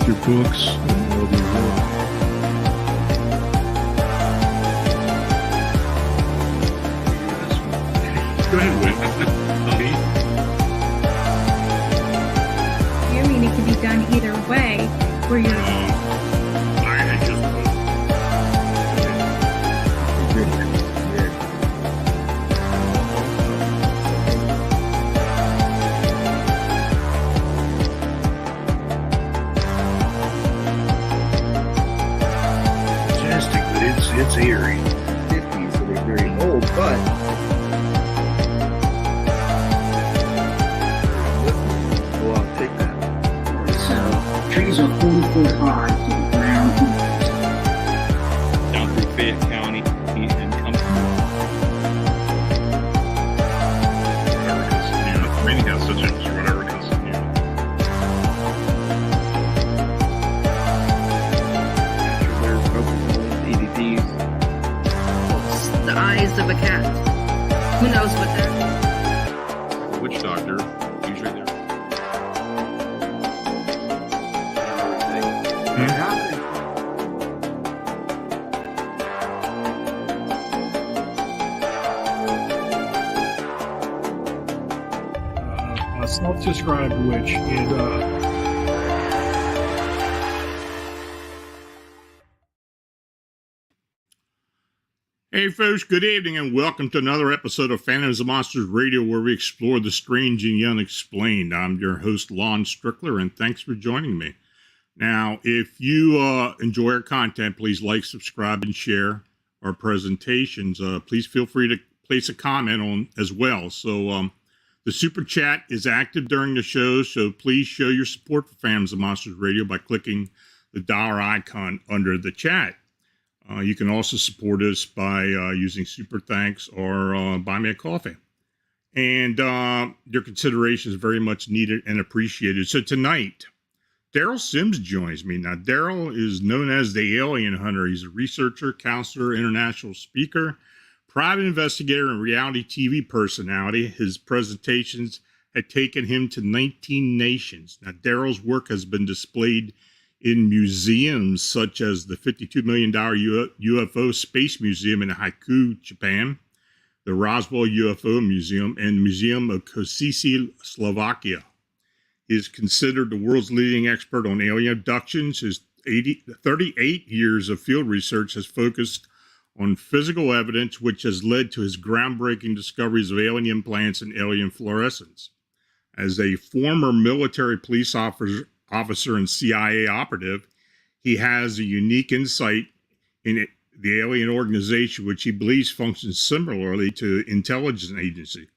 with your books. It'll be real. Go ahead, Win. I mean, it can be done either way, where you're... I just... Majestic, but it's eerie. 50s, so they're very old, but... Take that. So trees are 40 foot high to the ground. Down through Fayette County and come Whatever it is, raining has such a whatever it is, There's EDPs. The eyes of a cat. Who knows what that? witch doctor. Usually there. A self-described witch, and hey folks, good evening and welcome to another episode of Phantoms and Monsters Radio, where we explore the strange and the unexplained. I'm your host, Lon Strickler, and thanks for joining me. Now, if you enjoy our content, please like, subscribe, and share our presentations. Please feel free to place a comment on as well. So the super chat is active during the show, so please show your support for Phantoms and Monsters Radio by clicking the dollar icon under the chat. You can also support us by using Super Thanks or Buy Me a Coffee. And your consideration is very much needed and appreciated. So tonight, Derrel Sims joins me. Now, Derrel is known as the Alien Hunter. He's a researcher, counselor, international speaker, private investigator, and reality TV personality. His presentations had taken him to 19 nations. Now, Derrel's work has been displayed in museums such as the $52 million UFO Space Museum in Hakui, Japan, the Roswell UFO Museum, and Museum of Kosise, Slovakia. He is considered the world's leading expert on alien abductions. His 38 years of field research has focused on physical evidence, which has led to his groundbreaking discoveries of alien implants and alien fluorescence. As a former military police officer and CIA operative, he has a unique insight in the alien organization, which he believes functions similarly to intelligence agency.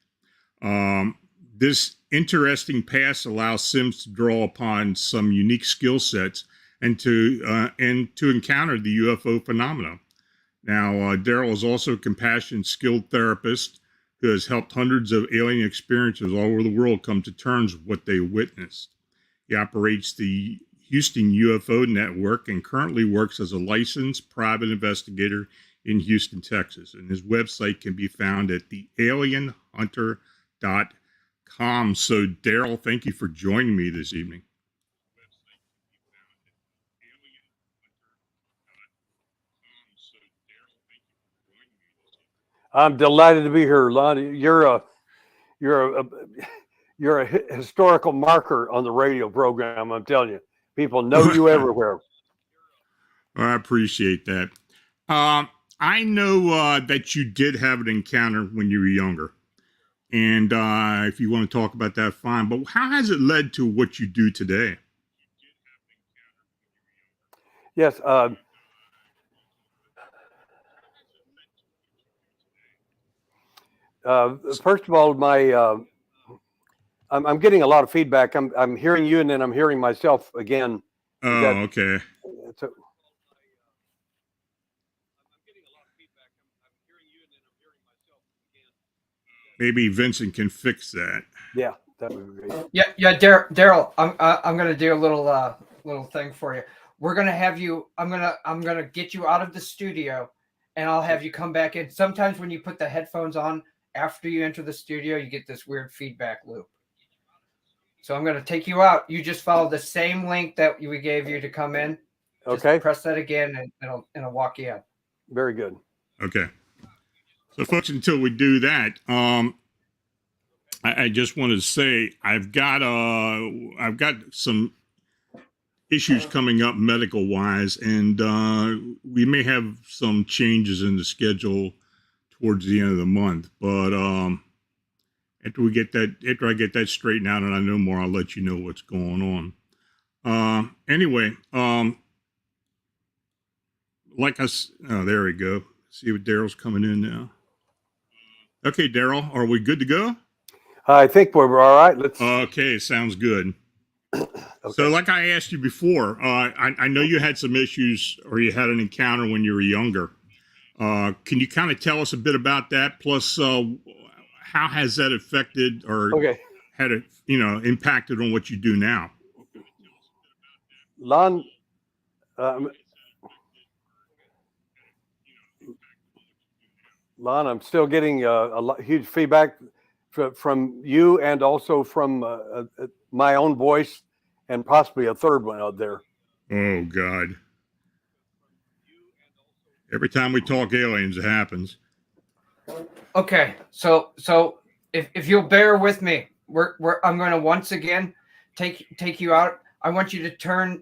This interesting past allows Sims to draw upon some unique skill sets and to encounter the UFO phenomena. Now, Derrel is also a compassionate, skilled therapist who has helped hundreds of alien experiencers all over the world come to terms with what they witnessed. He operates the Houston UFO Network and currently works as a licensed private investigator in Houston, Texas. And his website can be found at thealienhunter.com. So, Derrel, thank you for joining me this evening. I'm delighted to be here, Lonnie. You're a historical marker on the radio program. I'm telling you, people know you everywhere. I appreciate that. I know that you did have an encounter when you were younger, and if you want to talk about that, fine. But how has it led to what you do today? Yes. First of all, I'm getting a lot of feedback. I'm hearing you, and then I'm hearing myself again. Oh, okay. So, maybe Vincent can fix that. Yeah, that would be great. Yeah, Derrel. I'm gonna do a little thing for you. We're gonna have you. I'm gonna get you out of the studio, and I'll have you come back in. Sometimes when you put the headphones on after you enter the studio, you get this weird feedback loop. So I'm going to take you out. You just follow the same link that we gave you to come in. Just Okay. press that again, and it'll walk you in. Very good. Okay. So, folks, until we do that, I just wanted to say I've got some issues coming up medical wise, and we may have some changes in the schedule towards the end of the month. But after I get that straightened out and I know more, I'll let you know what's going on. Anyway, there we go. See what Derrel's coming in now. Okay, Derrel, are we good to go? I think we're all right. Let's. Okay, sounds good. Okay. So, like I asked you before, I know you had some issues or you had an encounter when you were younger. Can you kind of tell us a bit about that? Plus, how has that affected or had it, impacted on what you do now? Lon, I'm still getting huge feedback from you and also from my own voice and possibly a third one out there. Oh, God. Every time we talk aliens, it happens. Okay, so if you'll bear with me, I'm going to once again take you out. I want you to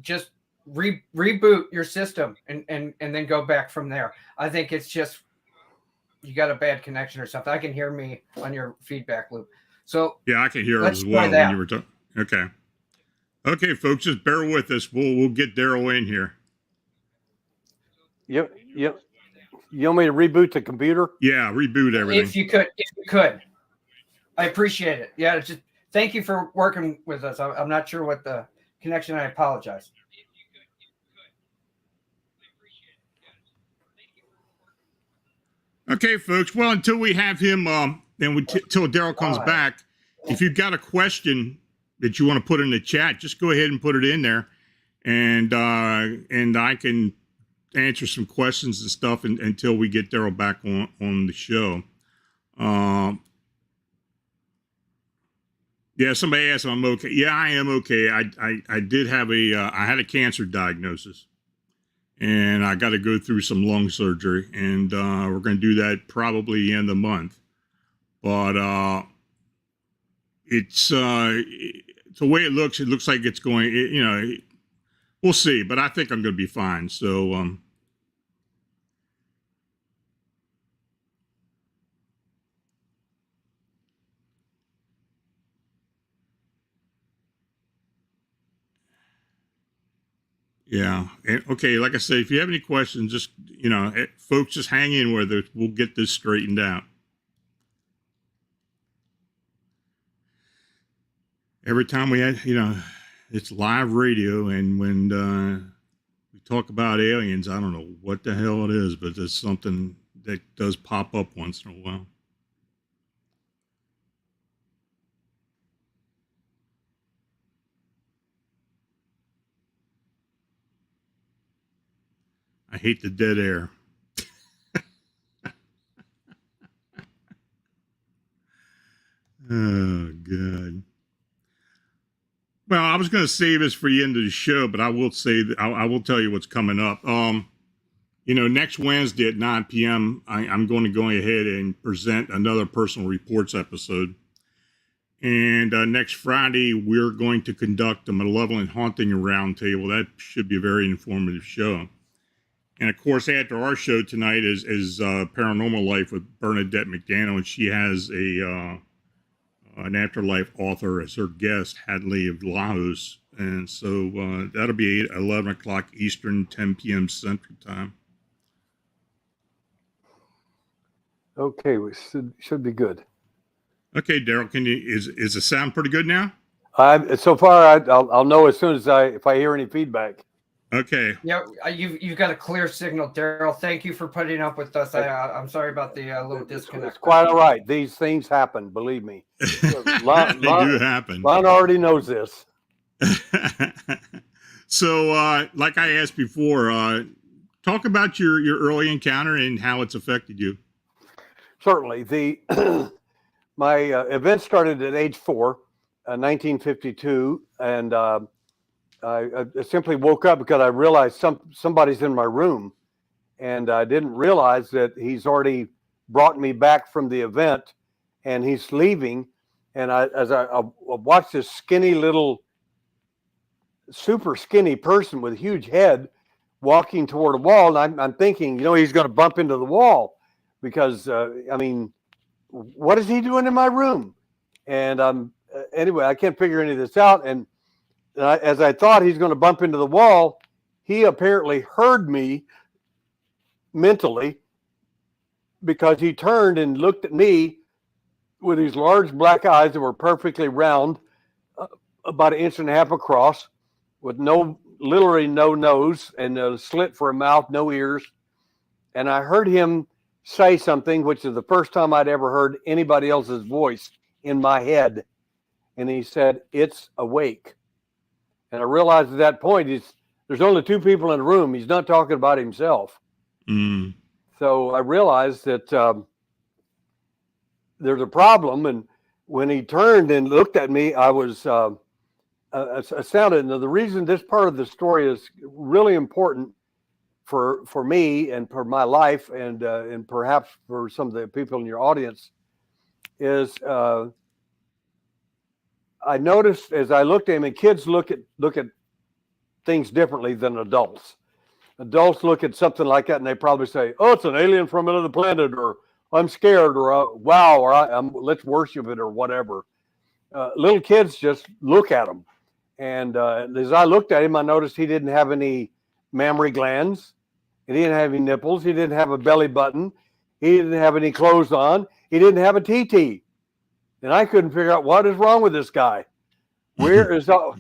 just reboot your system and then go back from there. I think it's just you got a bad connection or something. I can hear me on your feedback loop. So yeah, I can hear it as well when you were talking. Okay, folks, just bear with us. We'll get Derrel in here. Yep. You want me to reboot the computer? Yeah, reboot everything. If you could, I appreciate it. Yeah, just thank you for working with us. I'm not sure what the connection. I apologize. Okay, folks. Well, until we have him, until Derrel comes back, if you've got a question that you want to put in the chat, just go ahead and put it in there, and I can answer some questions and stuff until we get Derrel back on the show. Yeah, somebody asked if I'm okay. Yeah, I am okay. I did have I had a cancer diagnosis, and I got to go through some lung surgery, and we're going to do that probably the end of the month. But it's the way it looks like it's going. We'll see, but I think I'm going to be fine. So, yeah. And, okay, like I said, if you have any questions, just, folks, just hang in with us. We'll get this straightened out. Every time we had, it's live radio, and when we talk about aliens, I don't know what the hell it is, but it's something that does pop up once in a while. I hate the dead air. Oh, God. Well, I was going to save this for the end of the show, but I will say that I will tell you what's coming up. Next Wednesday at 9 p.m., I'm going to go ahead and present another Personal Reports episode. And next Friday, we're going to conduct a Malevolent Haunting Roundtable. That should be a very informative show. And of course, after our show tonight is Paranormal Life with Bernadette McDaniel, and she has an afterlife author as her guest, Hadley of Laos. And so that'll be 11 o'clock Eastern, 10 p.m. Central Time. Okay, we should be good. Okay, Derrel, is the sound pretty good now? So far, I'll know as soon as if I hear any feedback. Okay. Yeah, you've got a clear signal, Derrel. Thank you for putting up with us. I'm sorry about the little disconnect. It's quite all right. These things happen, believe me. They do happen. Lon already knows this. So, like I asked before, talk about your early encounter and how it's affected you. Certainly. My event started at age 4. 1952, and I simply woke up because I realized somebody's in my room, and I didn't realize that he's already brought me back from the event, and he's leaving. And as I watched this skinny little, super skinny person with a huge head walking toward a wall, and I'm thinking, he's going to bump into the wall because, what is he doing in my room? And anyway, I can't figure any of this out. And as I thought he's going to bump into the wall, he apparently heard me mentally, because he turned and looked at me with these large black eyes that were perfectly round, about 1.5 inches across, with literally no nose and a slit for a mouth, no ears. And I heard him say something, which is the first time I'd ever heard anybody else's voice in my head. And he said, "It's awake." And I realized at that point, there's only 2 people in the room. He's not talking about himself. Mm. So I realized that there's a problem. And when he turned and looked at me, I was astounded. Now, the reason this part of the story is really important for me and for my life, and perhaps for some of the people in your audience, is I noticed as I looked at him, and kids look at things differently than adults. Adults look at something like that and they probably say, "Oh, it's an alien from another planet," or "I'm scared," or "Wow," or "Let's worship it," or whatever. Little kids just look at him. And as I looked at him, I noticed he didn't have any mammary glands. He didn't have any nipples. He didn't have a belly button. He didn't have any clothes on. He didn't have a TT. And I couldn't figure out what is wrong with this guy. Where is all?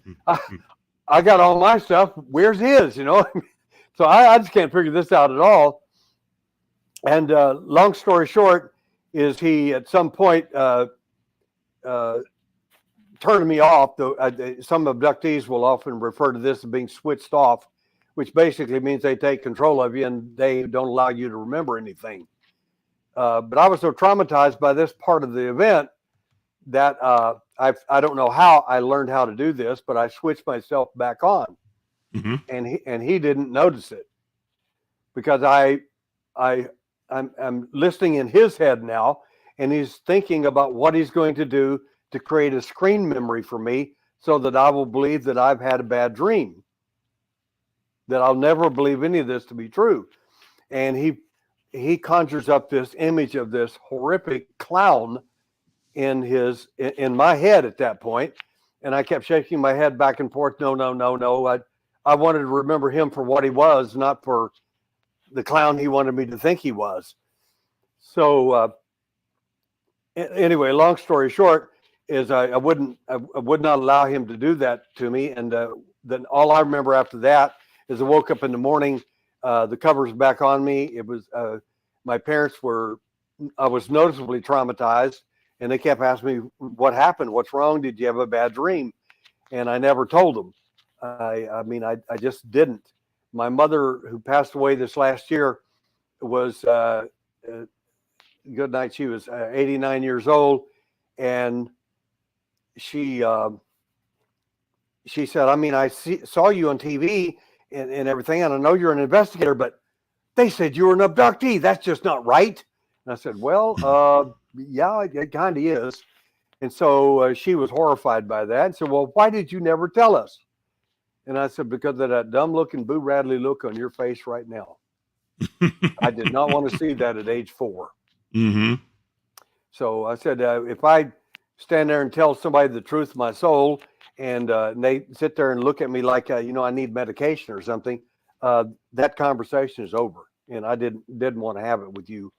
I got all my stuff. Where's his? So I just can't figure this out at all. And long story short, is he at some point turned me off. Some abductees will often refer to this as being switched off, which basically means they take control of you and they don't allow you to remember anything. But I was so traumatized by this part of the event that I don't know how I learned how to do this, but I switched myself back on. Mm-hmm. And he didn't notice it, because I'm listening in his head now, and he's thinking about what he's going to do to create a screen memory for me so that I will believe that I've had a bad dream, that I'll never believe any of this to be true. And he conjures up this image of this horrific clown in my head at that point. And I kept shaking my head back and forth. No. I wanted to remember him for what he was, not for the clown he wanted me to think he was. So anyway, long story short is I would not allow him to do that to me. And then all I remember after that is I woke up in the morning, the covers back on me. It was my parents I was noticeably traumatized, and they kept asking me, "What happened? What's wrong? Did you have a bad dream?" And I never told them. I just didn't. My mother, who passed away this last year, was good night. She was 89 years old, and she said, "I saw you on TV and everything, and I know you're an investigator, but they said you were an abductee. That's just not right." And I said, "Well, yeah, it kind of is." And so she was horrified by that and said, "Well, why did you never tell us?" And I said, "Because of that dumb looking Boo Radley look on your face right now." I did not want to see that at age 4. Mm-hmm. So I said, if I stand there and tell somebody the truth of my soul, and they sit there and look at me like, I need medication or something, that conversation is over. And I didn't want to have it with you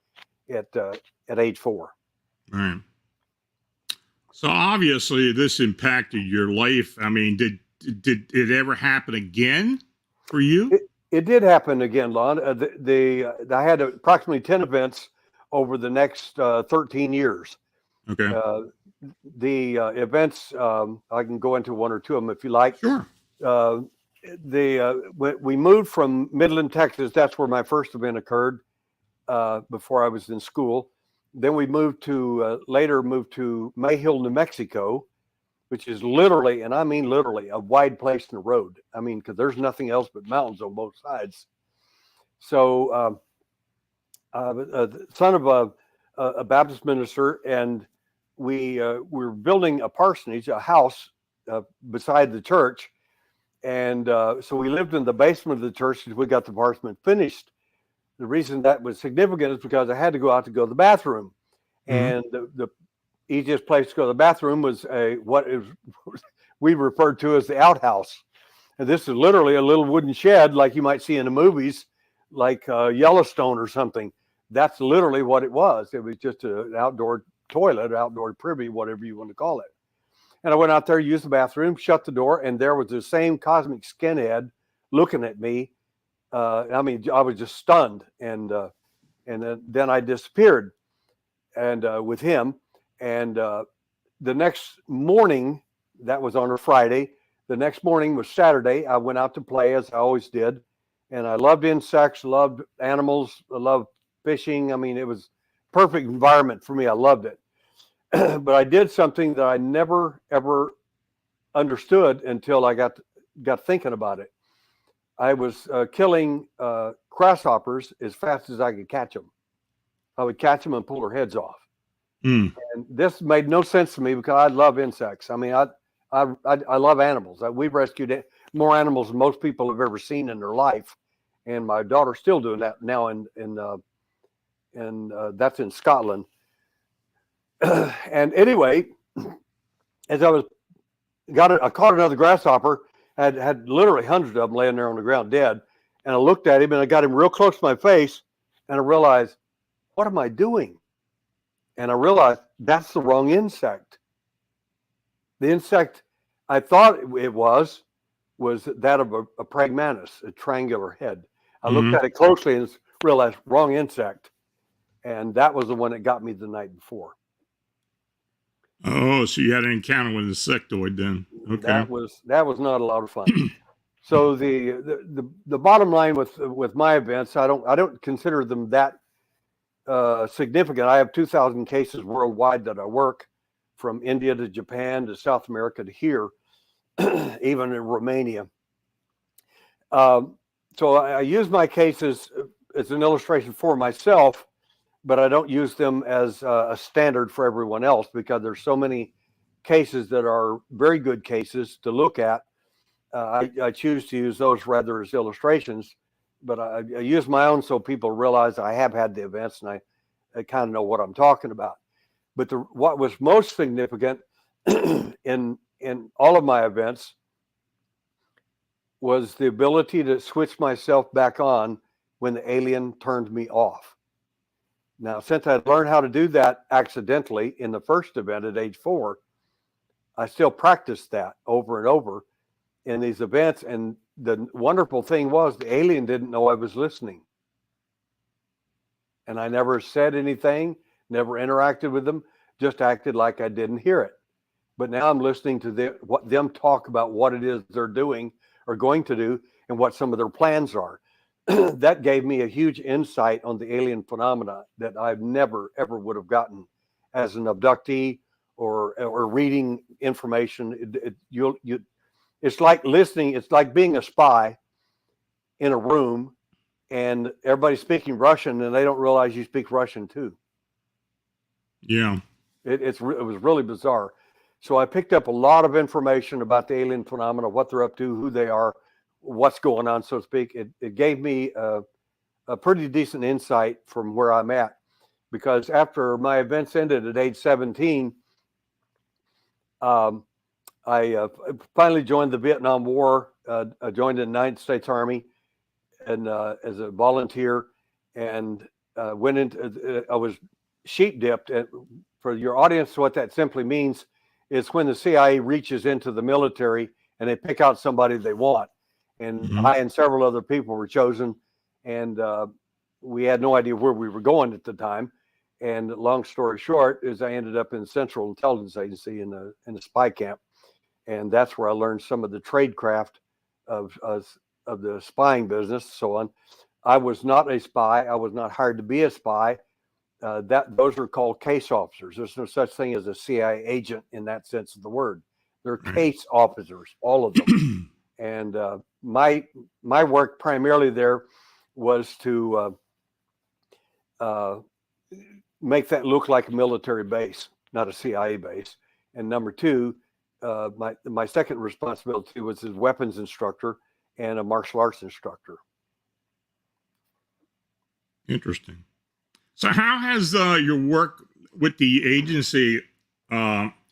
at age 4. Right. So obviously this impacted your life. I mean, did it ever happen again for you? It did happen again, Lon. I had approximately 10 events over the next 13 years. Okay. The events, I can go into one or two of them if you like. Sure. We moved from Midland, Texas. That's where my first event occurred before I was in school. Then we later moved to Mayhill, New Mexico, which is literally, and I mean literally, a wide place in the road. I mean, because there's nothing else but mountains on both sides. So, the son of a Baptist minister, and we were building a parsonage, a house beside the church. And so we lived in the basement of the church as we got the parsonage finished. The reason that was significant is because I had to go out to go to the bathroom. And the easiest place to go to the bathroom was we referred to as the outhouse. And this is literally a little wooden shed like you might see in the movies, like Yellowstone or something. That's literally what it was. It was just an outdoor toilet, outdoor privy, whatever you want to call it. And I went out there, used the bathroom, shut the door, and there was the same cosmic skinhead looking at me. I mean, I was just stunned. And then I disappeared and with him. And the next morning, that was on a Friday. The next morning was Saturday. I went out to play as I always did. And I loved insects, loved animals, I loved fishing. I mean, it was perfect environment for me. I loved it. But I did something that I never, ever understood until I got thinking about it. I was killing grasshoppers as fast as I could catch them. I would catch them and pull their heads off. And this made no sense to me because I love insects. I mean, I love animals. We've rescued more animals than most people have ever seen in their life. And my daughter's still doing that now, and that's in Scotland. And anyway, as I caught another grasshopper. Had literally hundreds of them laying there on the ground dead. And I looked at him and I got him real close to my face, and I realized, what am I doing? And I realized that's the wrong insect. The insect I thought it was that of a praying mantis, a triangular head. I looked at it closely and realized wrong insect. And that was the one that got me the night before. Oh, so you had an encounter with an insectoid then? Okay. That was not a lot of fun. So the bottom line with my events, I don't consider them that significant. I have 2,000 cases worldwide that I work, from India to Japan to South America to here, even in Romania. So I use my cases as an illustration for myself, but I don't use them as a standard for everyone else, because there's so many cases that are very good cases to look at. I choose to use those rather as illustrations, but I use my own so people realize I have had the events and I kind of know what I'm talking about. But what was most significant in all of my events was the ability to switch myself back on when the alien turned me off. Now, since I learned how to do that accidentally in the first event at age 4, I still practiced that over and over in these events. And the wonderful thing was the alien didn't know I was listening. And I never said anything, never interacted with them, just acted like I didn't hear it. But now I'm listening to them talk about what it is they're doing or going to do and what some of their plans are. That gave me a huge insight on the alien phenomena that I've never, ever would have gotten as an abductee or reading information. It's like listening. It's like being a spy in a room and everybody's speaking Russian and they don't realize you speak Russian too. Yeah. It was really bizarre. So I picked up a lot of information about the alien phenomena, what they're up to, who they are, what's going on, so to speak. It gave me a pretty decent insight from where I'm at, because after my events ended at age 17, I finally joined the Vietnam War. I joined the United States Army and as a volunteer, and went into. I was sheep dipped. And for your audience, what that simply means is when the CIA reaches into the military and they pick out somebody they want. And I and several other people were chosen, and we had no idea where we were going at the time. And long story short is I ended up in Central Intelligence Agency in a spy camp. And that's where I learned some of the tradecraft of the spying business, so on. I was not a spy. I was not hired to be a spy. Those are called case officers. There's no such thing as a CIA agent in that sense of the word. They're Right. case officers, all of them. And my work primarily there was to make that look like a military base, not a CIA base. And number two, my second responsibility was as weapons instructor and a martial arts instructor. Interesting. So, how has your work with the agency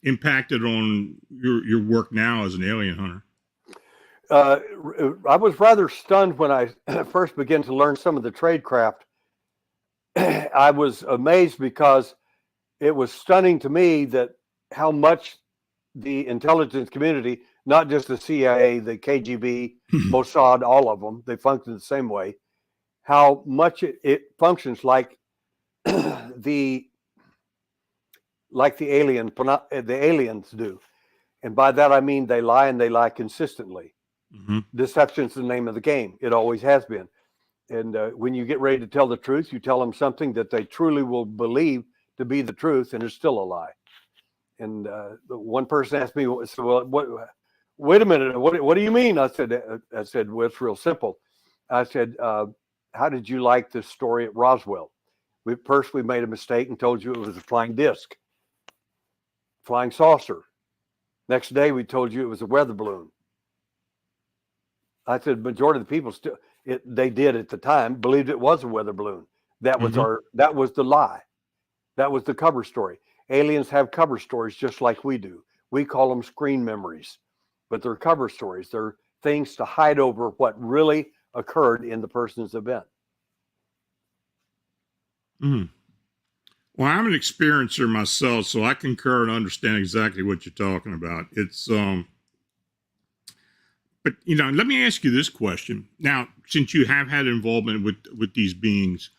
impacted on your work now as an alien hunter? I was rather stunned when I first began to learn some of the tradecraft. I was amazed because it was stunning to me that how much the intelligence community, not just the CIA, the KGB, Mossad, all of them, they function the same way, how much it functions like the aliens do. And by that, I mean, they lie, and they lie consistently. Mm-hmm. Deception's the name of the game. It always has been. And when you get ready to tell the truth, you tell them something that they truly will believe to be the truth, and it's still a lie. And one person asked me, so, well, wait a minute, what do you mean? I said, well, it's real simple. I said, how did you like the story at Roswell? First, we made a mistake and told you it was a flying disc, flying saucer. Next day, we told you it was a weather balloon. I said, majority of the people they did at the time believed it was a weather balloon. That was that was the lie. That was the cover story. Aliens have cover stories just like we do. We call them screen memories, but they're cover stories. They're things to hide over what really occurred in the person's event. Mm. Well, I'm an experiencer myself, so I concur and understand exactly what you're talking about. It's but let me ask you this question. Now, since you have had involvement with these beings,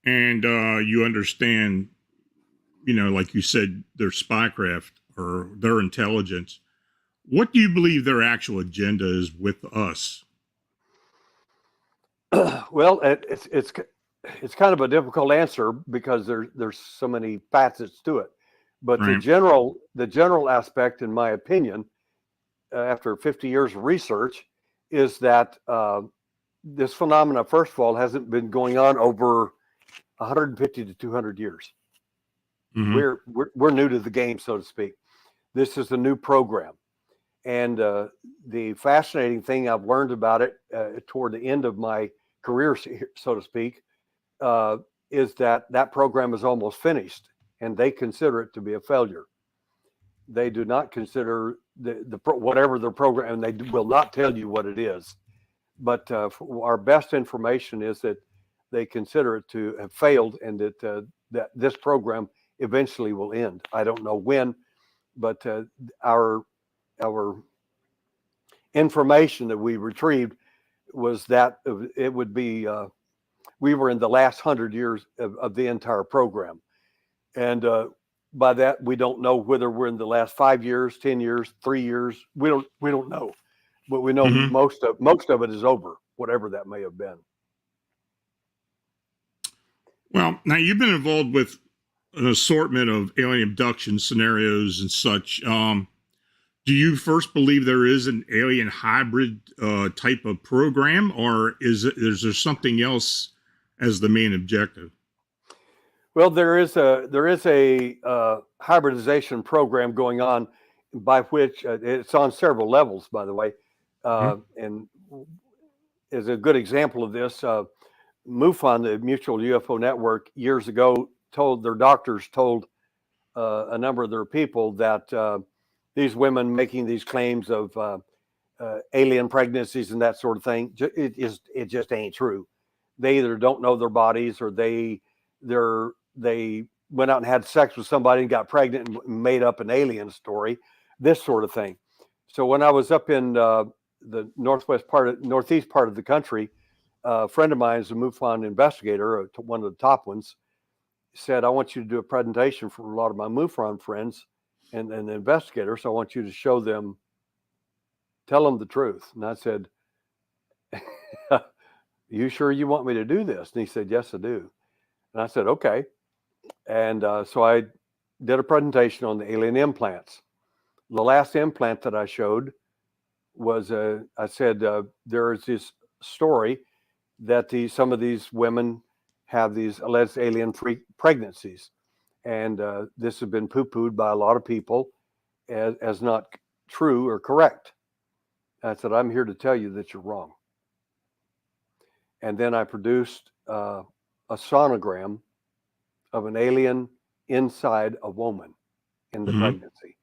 and you understand, like you said, their spycraft or their intelligence, what do you believe their actual agenda is with us? Well, it's kind of a difficult answer because there's so many facets to it. But Right. the general aspect, in my opinion, after 50 years of research, is that this phenomena, first of all, hasn't been going on over 150 to 200 years. Mm-hmm. We're new to the game, so to speak. This is a new program, and the fascinating thing I've learned about it toward the end of my career, so to speak, is that program is almost finished, and they consider it to be a failure. They do not consider whatever their program, and they will not tell you what it is. But our best information is that they consider it to have failed, and that this program eventually will end. I don't know when, but our information that we retrieved was that it would be we were in the last 100 years of the entire program, and by that we don't know whether we're in the last 5 years, 10 years, 3 years. We don't know, but we know Mm-hmm. most of it is over, whatever that may have been. Well, now you've been involved with an assortment of alien abduction scenarios and such. Do you first believe there is an alien hybrid type of program, or is there something else as the main objective? Well, there is a hybridization program going on, by which it's on several levels, by the way, and as a good example of this, MUFON, the Mutual UFO Network, years ago told their doctors told a number of their people that these women making these claims of alien pregnancies and that sort of thing, it just ain't true. They either don't know their bodies, or they went out and had sex with somebody and got pregnant and made up an alien story, this sort of thing. So when I was up in the northeast part of the country, a friend of mine is a MUFON investigator, one of the top ones, said, I want you to do a presentation for a lot of my MUFON friends and the investigators. So I want you to show them, tell them the truth. And I said, you sure you want me to do this? And he said, yes, I do. And I said, okay. And so I did a presentation on the alien implants. the last implant that I showed was I said there is this story that some of these women have these alleged alien pregnancies, and this has been poo-pooed by a lot of people as not true or correct. I said, I'm here to tell you that you're wrong. And then I produced a sonogram of an alien inside a woman in the pregnancy.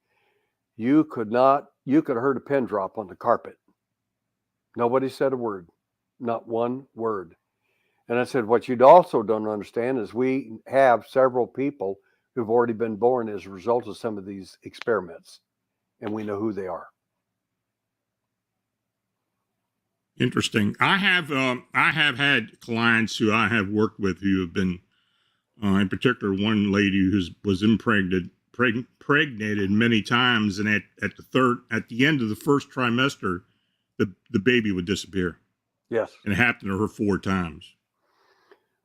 You could have heard a pin drop on the carpet. Nobody said a word, not one word. And I said, what you also don't understand is we have several people who've already been born as a result of some of these experiments, and we know who they are. Interesting. I have had clients who I have worked with who have been, in particular, one lady who was impregnated many times, and at the end of the first trimester, the baby would disappear. Yes, and it happened to her 4 times.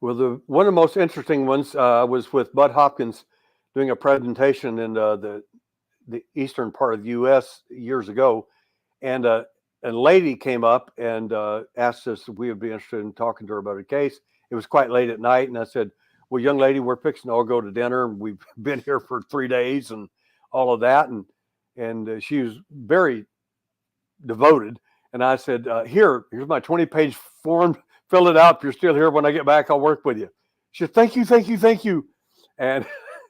Well, one of the most interesting ones was with Bud Hopkins doing a presentation in the eastern part of the U.S. years ago, and a lady came up and asked us if we would be interested in talking to her about a case. It was quite late at night, and I said, well, young lady, we're fixing to all go to dinner, and we've been here for 3 days and all of that. And she was very devoted. And I said, here's my 20-page form. Fill it out. If you're still here when I get back, I'll work with you. She said, thank you, thank you, thank you. And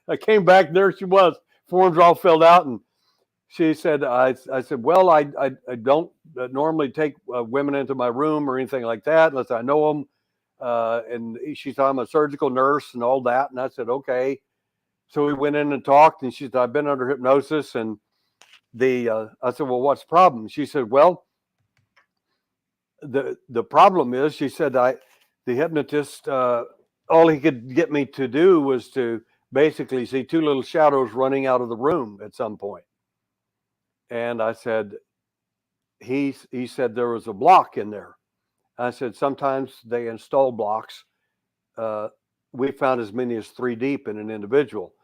I came back, there she was. Forms all filled out. And she said, I said, well, I don't normally take women into my room or anything like that unless I know them. And she said, I'm a surgical nurse and all that. And I said, okay. So we went in and talked, and she said, I've been under hypnosis. And I said, well, what's the problem? She said, well, the problem is, she said, the hypnotist, all he could get me to do was to basically see 2 little shadows running out of the room at some point. And I said, he said there was a block in there. I said, sometimes they install blocks. We found as many as 3 deep in an individual.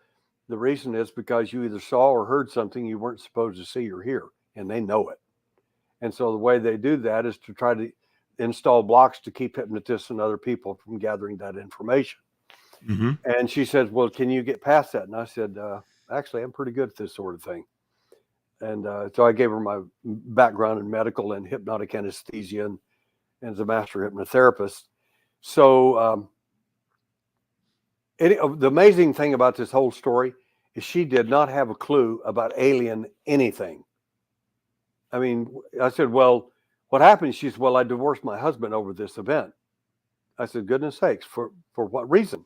The reason is because you either saw or heard something you weren't supposed to see or hear, and they know it. And so the way they do that is to try to install blocks to keep hypnotists and other people from gathering that information. Mm-hmm. And she said, well, can you get past that? And I said, actually, I'm pretty good at this sort of thing. And so I gave her my background in medical and hypnotic anesthesia and as a master hypnotherapist. So the amazing thing about this whole story is she did not have a clue about alien anything. I mean, I said, well, what happened? She said, well, I divorced my husband over this event. I said, goodness sakes, for what reason?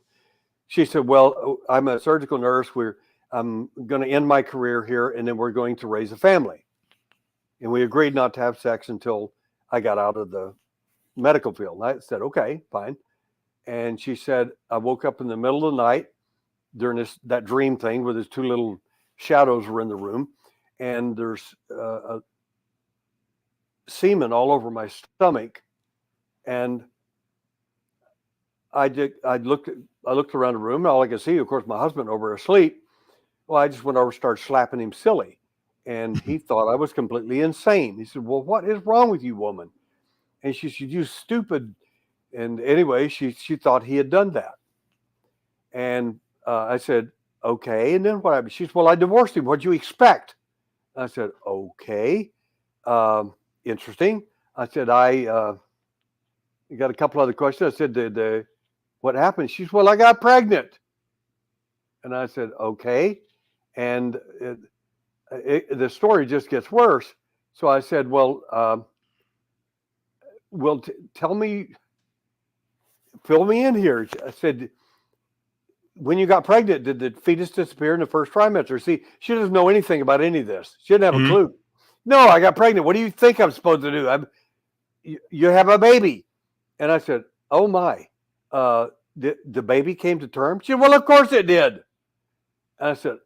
She said, well, I'm a surgical nurse. I'm going to end my career here, and then we're going to raise a family. And we agreed not to have sex until I got out of the medical field. And I said, okay, fine. And she said, I woke up in the middle of the night during that dream thing where there's 2 little shadows were in the room, and there's a semen all over my stomach. And I looked around the room, and all I could see, of course, my husband over asleep. Well, I just went over and started slapping him silly. And he thought I was completely insane. He said, well, what is wrong with you, woman? And she said, you stupid. And anyway, she thought he had done that. And I said, okay. And then what happened? She said, well, I divorced him. What'd you expect? I said, okay. Interesting. I said, I got a couple other questions. I said, what happened? She said, well, I got pregnant. And I said, okay. And the story just gets worse. So I said, well, tell me, fill me in here. I said, when you got pregnant, did the fetus disappear in the first trimester? See, she doesn't know anything about any of this. She didn't have a clue. No, I got pregnant. What do you think I'm supposed to do? You have a baby. And I said, oh my, the baby came to term? She said, well, of course it did. And I said,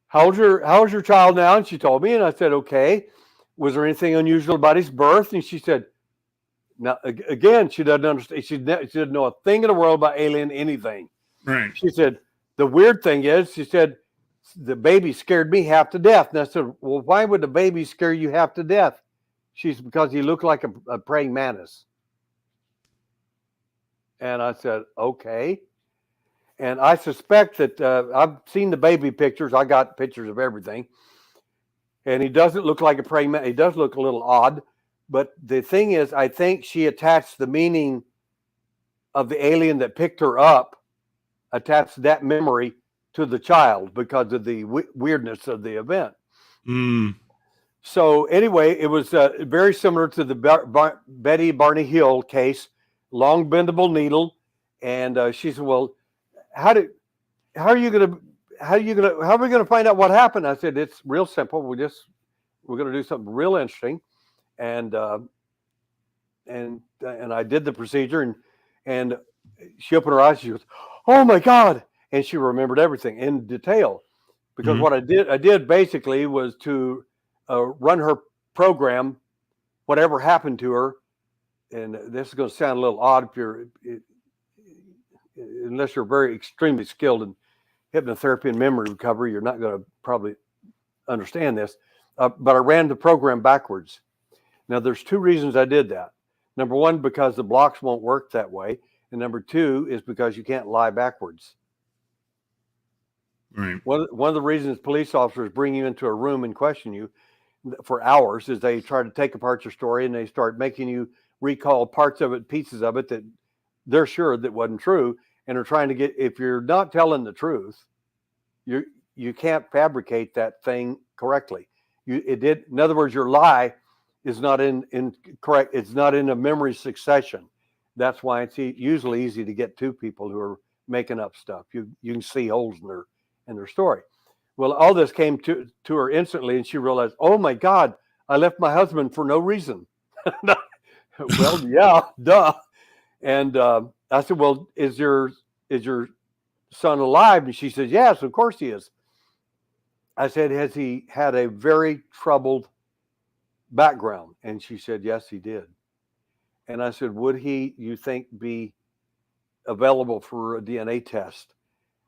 how's your child now? And she told me, and I said, okay. Was there anything unusual about his birth? And she said, now again, she doesn't understand. She didn't know a thing in the world about alien anything. Right. She said, the weird thing is, she said, the baby scared me half to death. And I said, well, why would the baby scare you half to death? She's because he looked like a praying mantis. And I said, okay. And I suspect that I've seen the baby pictures. I got pictures of everything. And he doesn't look like a praying mantis. He does look a little odd. But the thing is, I think she attached the meaning of the alien that picked her up, attached that memory to the child because of the weirdness of the event. Mm. So anyway, it was very similar to the Betty Barney Hill case, long bendable needle. And she said, well, how are we going to find out what happened? I said, it's real simple. We're going to do something real interesting. And I did the procedure, and she opened her eyes. She goes, oh my God. And she remembered everything in detail, because what I did basically was to run her program, whatever happened to her. And this is going to sound a little odd unless you're very extremely skilled in hypnotherapy and memory recovery, you're not going to probably understand this. But I ran the program backwards. Now, there's two reasons I did that. Number one, because the blocks won't work that way. And number two is because you can't lie backwards. Right. One of the reasons police officers bring you into a room and question you for hours is they try to take apart your story, and they start making you recall parts of it, pieces of it that they're sure that wasn't true, and are trying to get, if you're not telling the truth, you can't fabricate that thing correctly. In other words, your lie is not in correct. It's not in a memory succession. That's why it's usually easy to get two people who are making up stuff. You can see holes in their story. Well, all this came to her instantly, and she realized, oh my God, I left my husband for no reason. Well, yeah, duh. And I said, well, is your son alive? And she said, yes, of course he is. I said, has he had a very troubled background? And she said, yes, he did. And I said, would he, you think, be available for a DNA test?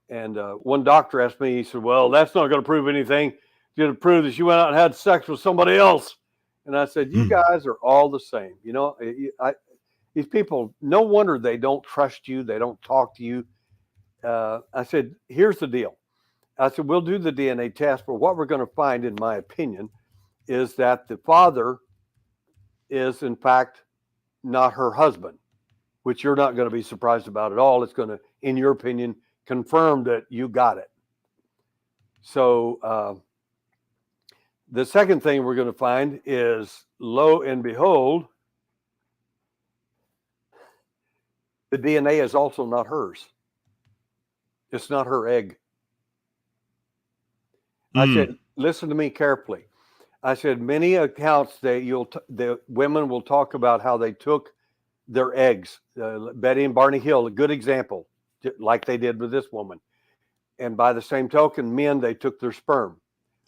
And one doctor asked me, he said, well, that's not going to prove anything. It's going to prove that you went out and had sex with somebody else. And I said, you guys are all the same. You know, these people, no wonder they don't trust you. They don't talk to you. I said, here's the deal. I said, we'll do the DNA test, but what we're going to find, in my opinion, is that the father is, in fact, not her husband, which you're not going to be surprised about at all. It's going to, in your opinion, confirm that you got it. So the second thing we're going to find is, lo and behold, the DNA is also not hers. It's not her egg. I said, listen to me carefully. I said, many accounts the women will talk about how they took their eggs. Betty and Barney Hill, a good example, like they did with this woman. And by the same token, men, they took their sperm.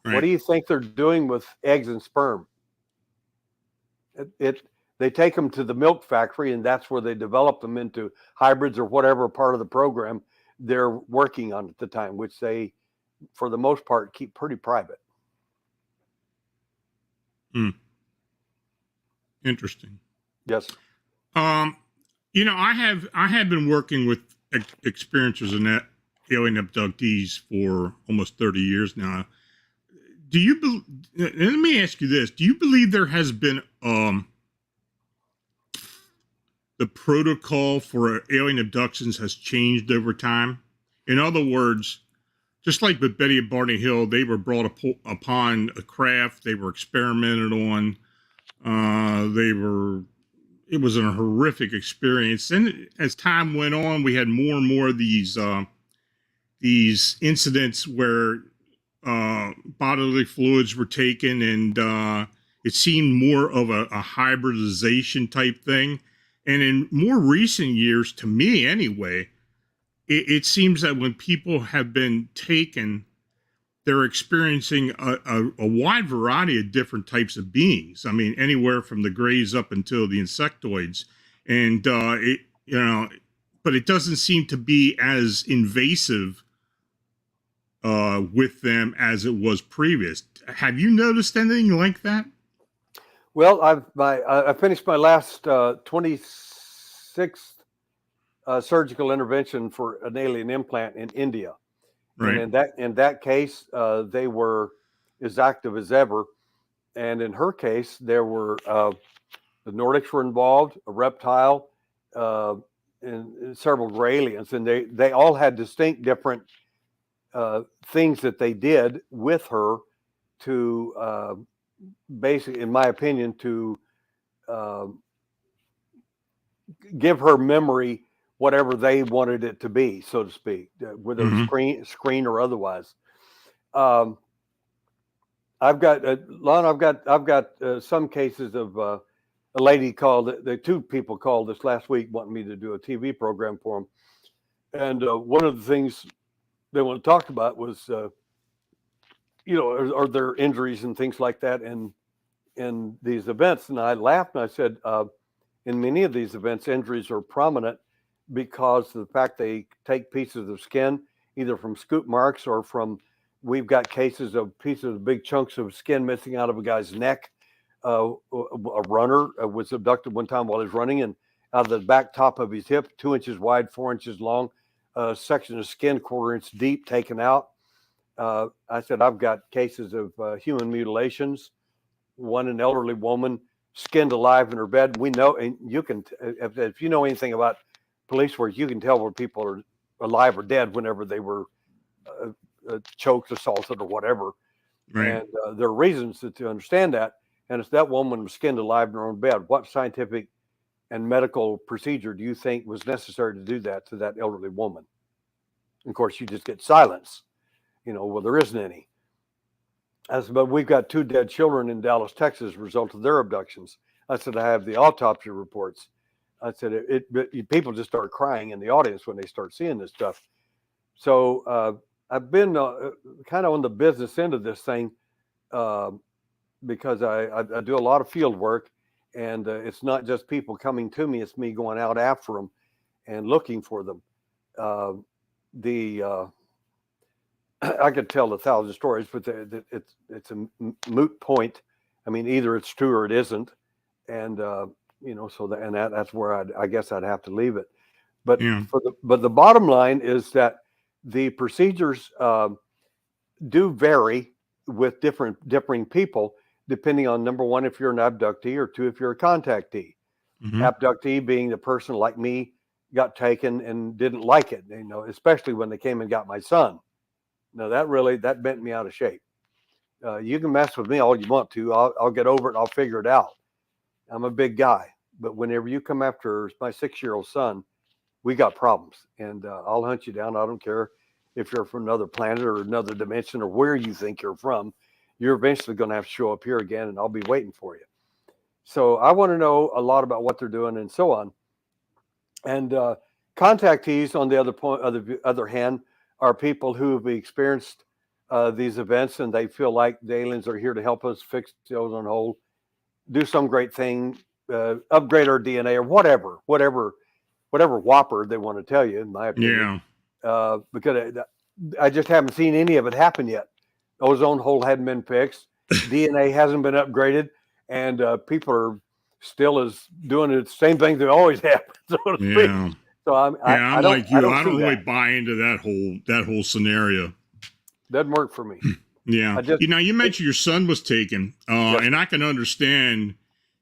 Right. What do you think they're doing with eggs and sperm? They take them to the milk factory, and that's where they develop them into hybrids or whatever part of the program they're working on at the time, which they, for the most part, keep pretty private. Interesting. Yes. You know, I have been working with experiencers and alien abductees for almost 30 years now. Let me ask you this. Do you believe there has been the protocol for alien abductions has changed over time? In other words, just like with Betty and Barney Hill, they were brought upon a craft, they were experimented on, it was a horrific experience. And as time went on, we had more and more of these incidents where bodily fluids were taken, and it seemed more of a hybridization type thing. And in more recent years, to me anyway, it seems that when people have been taken, they're experiencing a wide variety of different types of beings. I mean, anywhere from the grays up until the insectoids. And, but it doesn't seem to be as invasive with them as it was previous. Have you noticed anything like that? Well, I finished my last 26th surgical intervention for an alien implant in India, Right. and in that case, they were as active as ever. And in her case, there were the Nordics were involved, a reptile, and several gray aliens, and they all had distinct different things that they did with her to basically, in my opinion, to give her memory whatever they wanted it to be, so to speak, whether screen or otherwise. I've got Lon. I've got some cases of a lady called. The two people called this last week, wanting me to do a TV program for them, and one of the things they want to talk about was, are there injuries and things like that in these events? And I laughed and I said, in many of these events, injuries are prominent because of the fact they take pieces of skin, either from scoop marks or from. We've got cases of pieces of big chunks of skin missing out of a guy's neck. A runner was abducted one time while he was running, and out of the back top of his hip, 2 inches wide, 4 inches long, section of skin, 1/4 inch deep, taken out. I said, I've got cases of human mutilations. One, an elderly woman skinned alive in her bed. We know, and you can, if you know anything about police work, you can tell where people are alive or dead whenever they were choked, assaulted, or whatever. Right. And there are reasons to understand that. And if that woman was skinned alive in her own bed, what scientific and medical procedure do you think was necessary to do that to that elderly woman? And of course, you just get silence. Well, there isn't any. But we've got 2 dead children in Dallas, Texas, as a result of their abductions. I said, I have the autopsy reports. I said, people just start crying in the audience when they start seeing this stuff. So I've been kind of on the business end of this thing because I do a lot of field work, and it's not just people coming to me; it's me going out after them and looking for them. I could tell 1,000 stories, but it's a moot point. I mean, either it's true or it isn't, and that's where I guess I'd have to leave it. But but the bottom line is that the procedures do vary with differing people, depending on, number one, if you're an abductee, or two, if you're a contactee. Abductee being the person like me got taken and didn't like it, especially when they came and got my son. Now that bent me out of shape. You can mess with me all you want to. I'll get over it. I'll figure it out. I'm a big guy, but whenever you come after my 6-year-old son, we got problems, and I'll hunt you down. I don't care if you're from another planet or another dimension or where you think you're from. You're eventually going to have to show up here again, and I'll be waiting for you. So I want to know a lot about what they're doing and so on. And contactees, on the other hand, are people who have experienced these events, and they feel like the aliens are here to help us fix the ozone hole, do some great thing, upgrade our DNA, or whatever whopper they want to tell you, in my opinion. Yeah. Because I just haven't seen any of it happen yet. Ozone hole hadn't been fixed, DNA hasn't been upgraded, and people are still doing the same thing they always have, so to speak. Yeah. So I'm like you. I don't really buy into that whole scenario. Doesn't work for me. Yeah. You mentioned your son was taken, and I can understand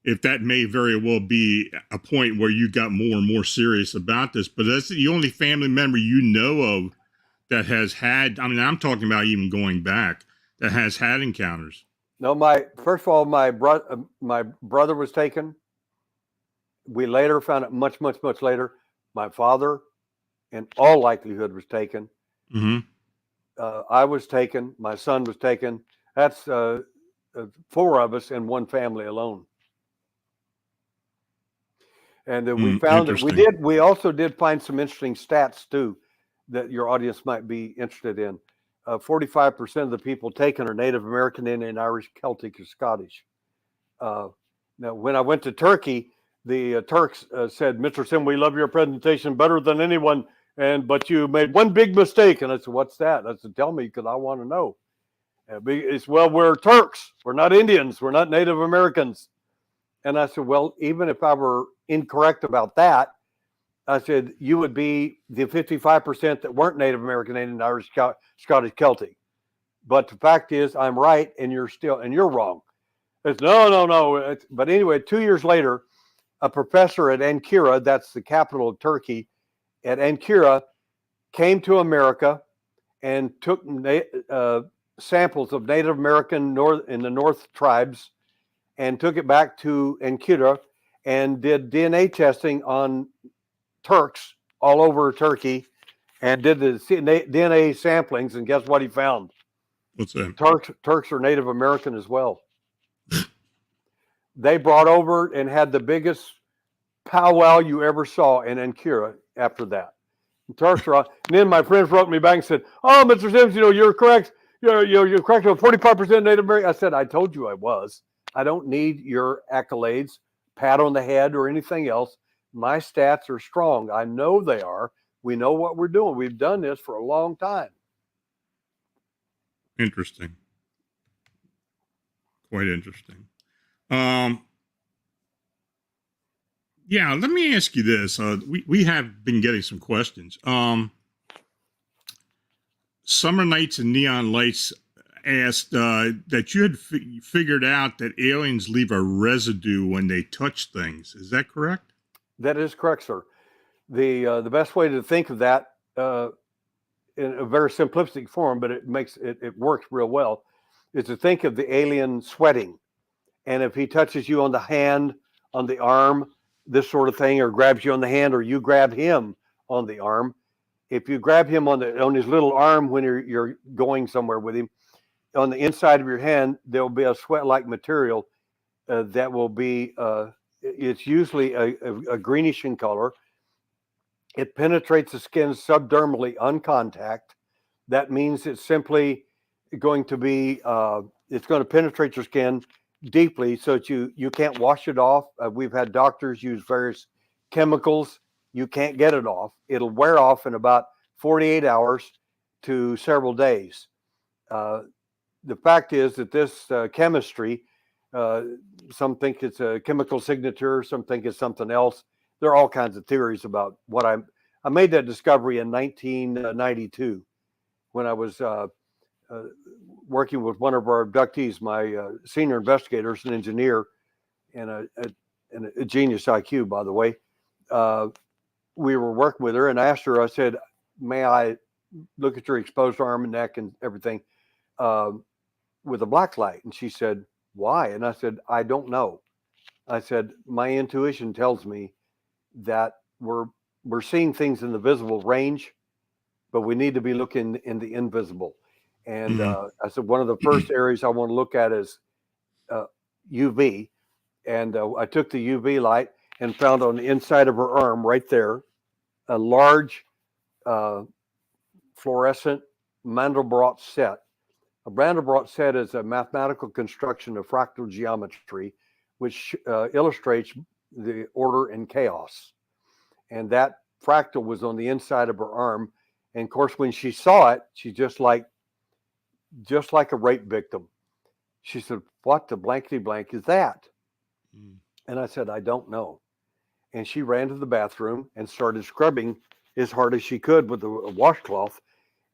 if that may very well be a point where you got more and more serious about this, but that's the only family member you know of that has had, I'm talking about even going back, that has had encounters. No, first of all, my brother was taken. We later found out, much, much, much later, my father, in all likelihood, was taken. I was taken. My son was taken. That's 4 of us in one family alone. And we found that we also did find some interesting stats too that your audience might be interested in. 45% of the people taken are Native American, Indian, Irish, Celtic, or Scottish. Now, when I went to Turkey, the Turks said, "Mr. Sim, we love your presentation better than anyone, but you made one big mistake." And I said, "What's that?" I said, "Tell me, because I want to know." It's, "Well, we're Turks. We're not Indians. We're not Native Americans." And I said, "Well, even if I were incorrect about that," I said, "you would be the 55% that weren't Native American, Indian, Irish, Scottish, Celtic. But the fact is, I'm right, and you're wrong." It's, no. But anyway, 2 years later, a professor at Ankara, that's the capital of Turkey, at Ankara, came to America and took samples of Native American in the North tribes and took it back to Ankara and did DNA testing on Turks all over Turkey and did the DNA samplings. And guess what he found? What's that? Turks are Native American as well. They brought over and had the biggest powwow you ever saw in Ankara after that. And Turks are, and then my friends wrote me back and said, "Oh, Mr. Sims, you're correct. You're correct with 45% Native American." I said, "I told you I was. I don't need your accolades, pat on the head, or anything else. My stats are strong. I know they are. We know what we're doing. We've done this for a long time." Interesting. Quite interesting. Yeah, let me ask you this. We have been getting some questions. Summer Nights and Neon Lights asked that you had figured out that aliens leave a residue when they touch things. Is that correct? That is correct, sir. The best way to think of that in a very simplistic form, but it works real well, is to think of the alien sweating. And if he touches you on the hand, on the arm, this sort of thing, or grabs you on the hand, or you grab him on the arm, if you grab him on his little arm when you're going somewhere with him, on the inside of your hand, there'll be a sweat-like material that will be, it's usually a greenish in color. It penetrates the skin subdermally on contact. That means it's simply going to be, it's going to penetrate your skin deeply so that you can't wash it off. We've had doctors use various chemicals. You can't get it off. It'll wear off in about 48 hours to several days. The fact is that this chemistry, some think it's a chemical signature, some think it's something else. There are all kinds of theories about what I made that discovery in 1992 when I was working with one of our abductees. My senior investigator is an engineer and a genius IQ, by the way. We were working with her, and I asked her, I said, "May I look at your exposed arm and neck and everything with a black light?" And she said, "Why?" And I said, "I don't know." I said, "My intuition tells me that we're seeing things in the visible range, but we need to be looking in the invisible." And I said, one of the first areas I want to look at is UV. And I took the UV light and found on the inside of her arm right there a large fluorescent Mandelbrot set. A Mandelbrot set is a mathematical construction of fractal geometry, which illustrates the order and chaos. And that fractal was on the inside of her arm. And of course, when she saw it, she just like a rape victim. She said, "What the blankety blank is that?" And I said, "I don't know." And she ran to the bathroom and started scrubbing as hard as she could with a washcloth.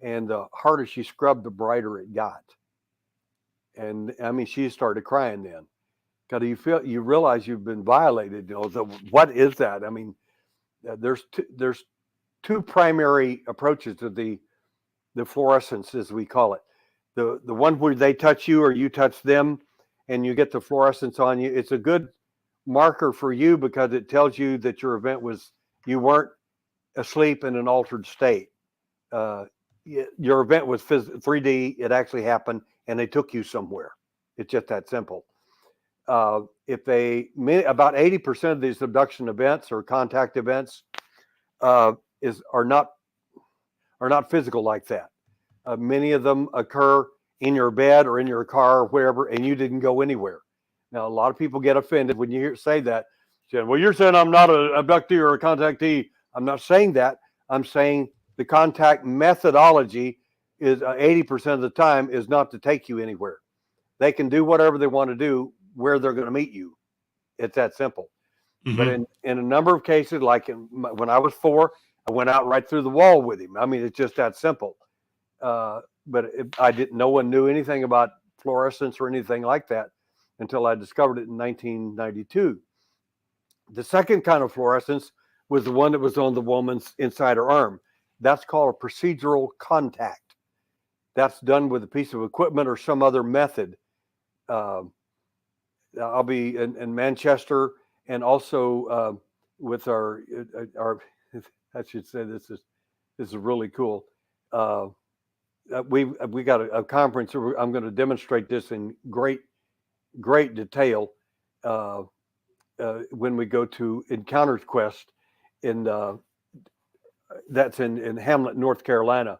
And the harder she scrubbed, the brighter it got. And I mean, she started crying then. Because you realize you've been violated. What is that? I mean, there's two primary approaches to the fluorescence, as we call it. The one where they touch you or you touch them and you get the fluorescence on you. It's a good marker for you because it tells you that your event you weren't asleep in an altered state. Your event was 3D. It actually happened and they took you somewhere. It's just that simple. About 80% of these abduction events or contact events are not physical like that. Many of them occur in your bed or in your car or wherever, and you didn't go anywhere. Now, a lot of people get offended when you say that. Jen, well, you're saying I'm not an abductee or a contactee. I'm not saying that. I'm saying the contact methodology is 80% of the time is not to take you anywhere. They can do whatever they want to do where they're going to meet you. It's that simple. Mhm. But in a number of cases, like when I was 4, I went out right through the wall with him. I mean, it's just that simple. No one knew anything about fluorescence or anything like that until I discovered it in 1992. The second kind of fluorescence was the one that was on the woman's inside her arm. That's called a procedural contact. That's done with a piece of equipment or some other method. I'll be in Manchester, and also with our I should say this is really cool. We got a conference. I'm going to demonstrate this in great detail when we go to Encounters Quest that's in Hamlet, North Carolina.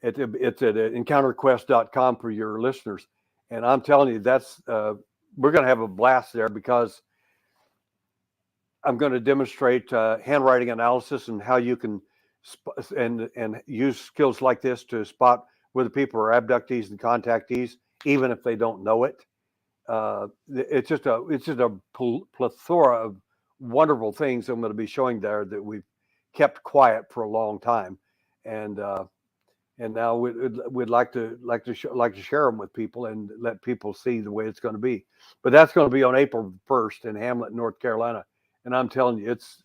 It's at encounterquest.com for your listeners. And I'm telling you, we're going to have a blast there, because I'm going to demonstrate handwriting analysis and how you can and use skills like this to spot whether people are abductees and contactees, even if they don't know it. It's just a plethora of wonderful things I'm going to be showing there that we've kept quiet for a long time, and now we'd like to share them with people and let people see the way it's going to be. But that's going to be on April 1st in Hamlet, North Carolina, and I'm telling you, it's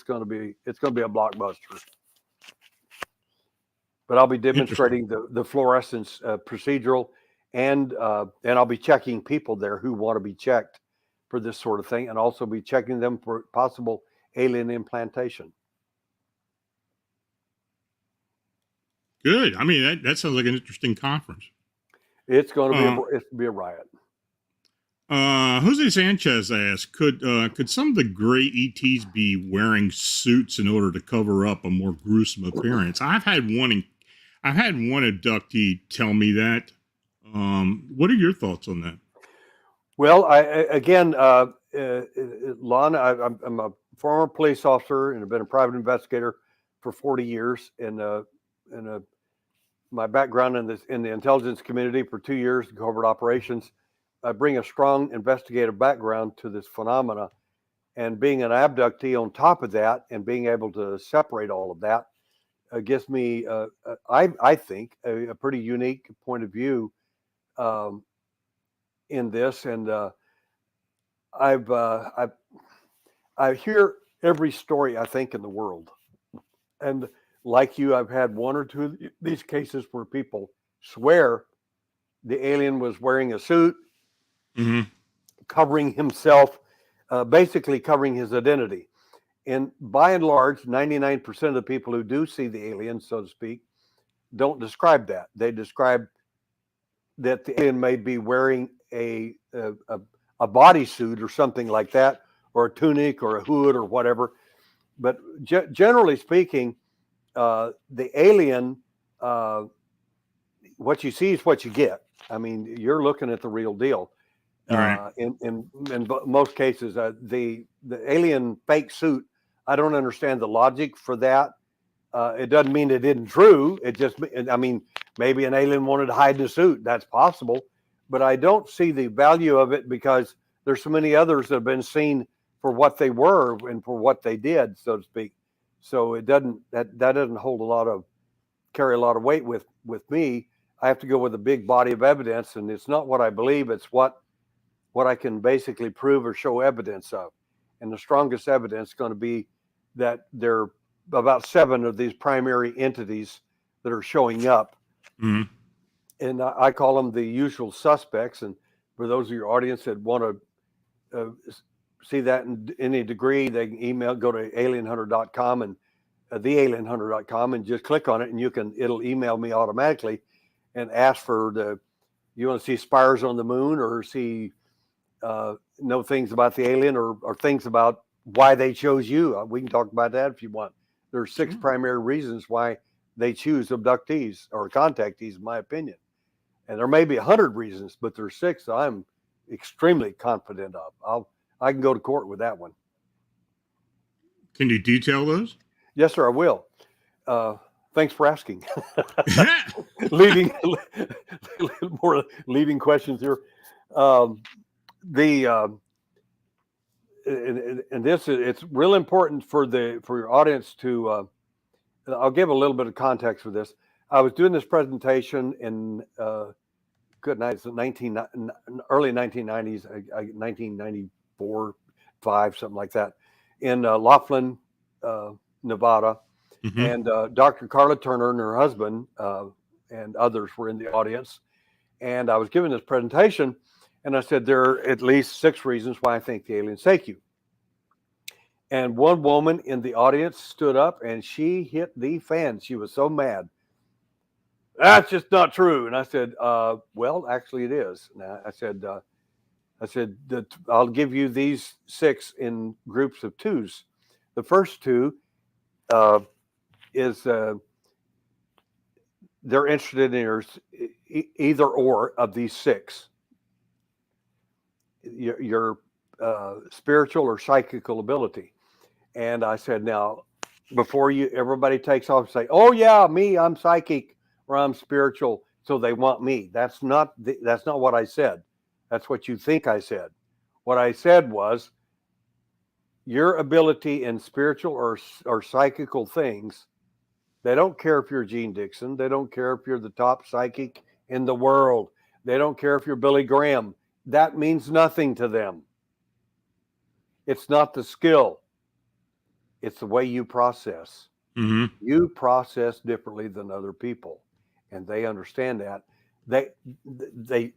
going to be a blockbuster. But I'll be demonstrating the fluorescence procedural, and I'll be checking people there who want to be checked for this sort of thing, and also be checking them for possible alien implantation. Good. I mean, that sounds like an interesting conference. It's going to be a riot. Jose Sanchez asked, could some of the gray ETs be wearing suits in order to cover up a more gruesome appearance? I've had one abductee tell me that. What are your thoughts on that? Well, Lon, I'm a former police officer and have been a private investigator for 40 years, and my background in the intelligence community for 2 years in covert operations. I bring a strong investigative background to this phenomena, and being an abductee on top of that, and being able to separate all of that, gives me, I think, a pretty unique point of view in this. And I hear every story, I think, in the world, and like you, I've had one or two of these cases where people swear the alien was wearing a suit, covering himself, basically covering his identity. And by and large, 99% of the people who do see the alien, so to speak, don't describe that. They describe that the alien may be wearing a bodysuit or something like that, or a tunic or a hood or whatever. But generally speaking, the alien, what you see is what you get. I mean, you're looking at the real deal. Right. In most cases, the alien fake suit, I don't understand the logic for that. It doesn't mean it isn't true. It just, I mean, maybe an alien wanted to hide in a suit. That's possible. But I don't see the value of it, because there's so many others that have been seen for what they were and for what they did, so to speak. So it doesn't, that doesn't carry a lot of weight with me. I have to go with a big body of evidence, and it's not what I believe, it's what I can basically prove or show evidence of. And the strongest evidence is going to be that there are about 7 of these primary entities that are showing up. Mm-hmm. And I call them the usual suspects. And for those of your audience that want to see that in any degree, they can go to alienhunter.com and thealienhunter.com and just click on it, and it'll email me automatically and ask for you want to see spires on the moon, or see know things about the alien, or things about why they chose you. We can talk about that if you want. There are 6 primary reasons why they choose abductees or contactees, in my opinion. And there may be 100 reasons, but there's 6 that I'm extremely confident of. I can go to court with that one. Can you detail those? Yes, sir, I will. Thanks for asking. leading more leading questions here. And this it's real important for your audience to. I'll give a little bit of context for this. I was doing this presentation in good night. It's early 1990s, 1994, 5, something like that, in Laughlin, Nevada. Mm-hmm. And Dr. Carla Turner and her husband and others were in the audience. And I was giving this presentation, and I said, there are at least 6 reasons why I think the aliens take you. And one woman in the audience stood up and she hit the fan. She was so mad. That's just not true. And I said, well, actually it is. And I said, I'll give you these 6 in groups of 2s. The first 2 is they're interested in either or of these 6. Your spiritual or psychical ability. And I said, now, before everybody takes off and say, oh yeah, me, I'm psychic or I'm spiritual, so they want me. That's not what I said. That's what you think I said. What I said was, your ability in spiritual or psychical things, they don't care if you're Gene Dixon. They don't care if you're the top psychic in the world. They don't care if you're Billy Graham. That means nothing to them. It's not the skill. It's the way you process. Mm-hmm. You process differently than other people, and they understand that. They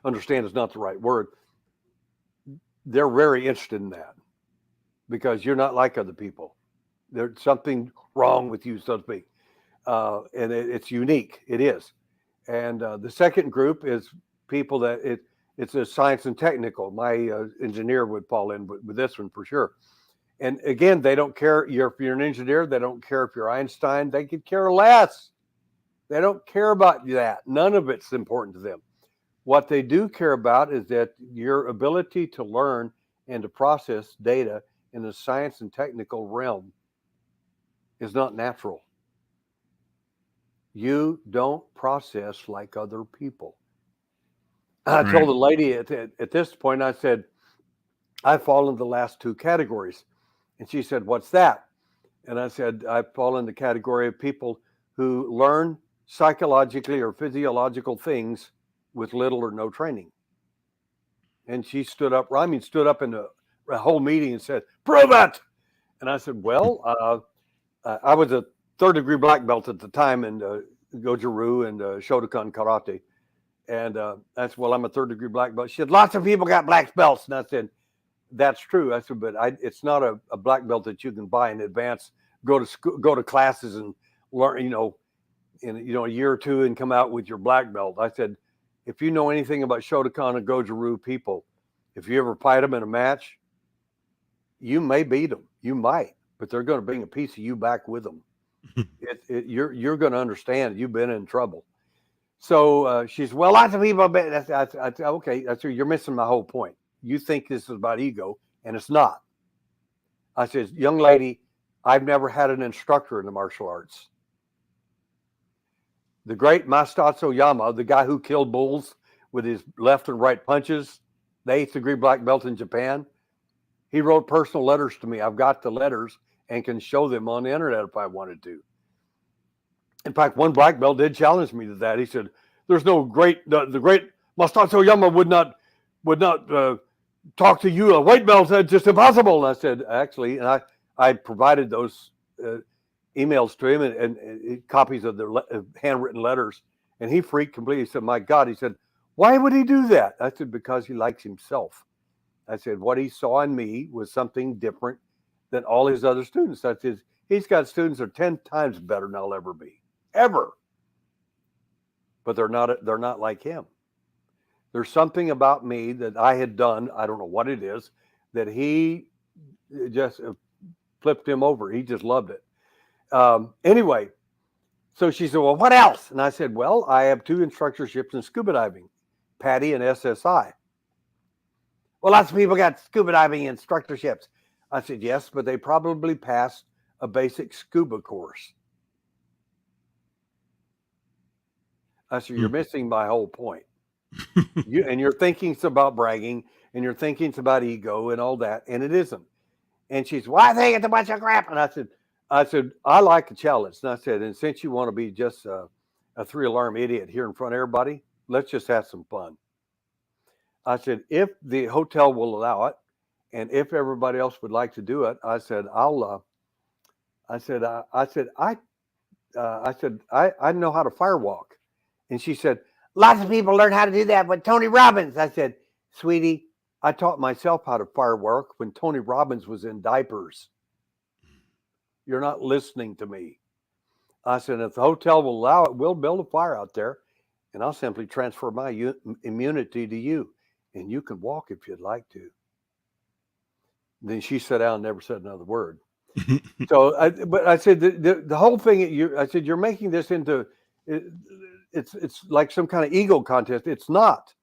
understand is not the right word. They're very interested in that because you're not like other people. There's something wrong with you, so to speak, and it's unique. It is. And the second group is people that it's a science and technical. My engineer would fall in with this one for sure. And again, they don't care if you're an engineer. They don't care if you're Einstein. They could care less. They don't care about that. None of it's important to them. What they do care about is that your ability to learn and to process data in the science and technical realm is not natural. You don't process like other people. I told the lady at this point, I said, I fall in the last 2 categories. And she said, what's that? And I said, I fall in the category of people who learn psychologically or physiological things with little or no training. And she stood up in the whole meeting and said, prove it. And I said, well, I was a 3rd-degree black belt at the time in Goju-Ryu and Shotokan karate. And I said, well, I'm a 3rd-degree black belt. She said, lots of people got black belts. And I said, that's true. I said, but it's not a black belt that you can buy in advance, go to school, go to classes and learn, in a year or 2 and come out with your black belt. I said, if you know anything about Shotokan and Goju-Ryu people, if you ever fight them in a match, you may beat them. You might, but they're going to bring a piece of you back with them. You're going to understand you've been in trouble. So she's, well, lots of people. I said, okay, you're missing my whole point. You think this is about ego, and it's not. I said, young lady, I've never had an instructor in the martial arts. The great Masato Yama, the guy who killed bulls with his left and right punches, the 8th-degree black belt in Japan, he wrote personal letters to me. I've got the letters and can show them on the internet if I wanted to. In fact, one black belt did challenge me to that. He said, "There's no the great Masato Yama would not talk to you. A white belt, that's just impossible." And I said, actually, and I provided those emails to him and copies of the handwritten letters, and he freaked completely. He said, "My God," he said, "why would he do that?" I said, "Because he likes himself." I said, what he saw in me was something different than all his other students. I said, he's got students that are 10 times better than I'll ever be, ever. But they're not like him. There's something about me that I had done, I don't know what it is, that he just flipped him over. He just loved it. Anyway, so she said, well, what else? And I said, well, I have 2 instructorships in scuba diving, PADI and SSI. Well, lots of people got scuba diving instructorships. I said, yes, but they probably passed a basic scuba course. I said, you're missing my whole point. You're thinking it's about bragging, and you're thinking it's about ego and all that, and it isn't. And she's, well, I think it's a bunch of crap. And I said, I like a challenge. And I said, and since you want to be just a 3-alarm idiot here in front of everybody, let's just have some fun. I said, if the hotel will allow it, and if everybody else would like to do it, I said, I know how to firewalk. And she said, lots of people learn how to do that with Tony Robbins. I said, sweetie, I taught myself how to firework when Tony Robbins was in diapers. You're not listening to me. I said, if the hotel will allow it, we'll build a fire out there, and I'll simply transfer my immunity to you, and you can walk if you'd like to. Then she sat down and never said another word. But I said, the whole thing, I said, you're making this into, it's like some kind of ego contest. It's not.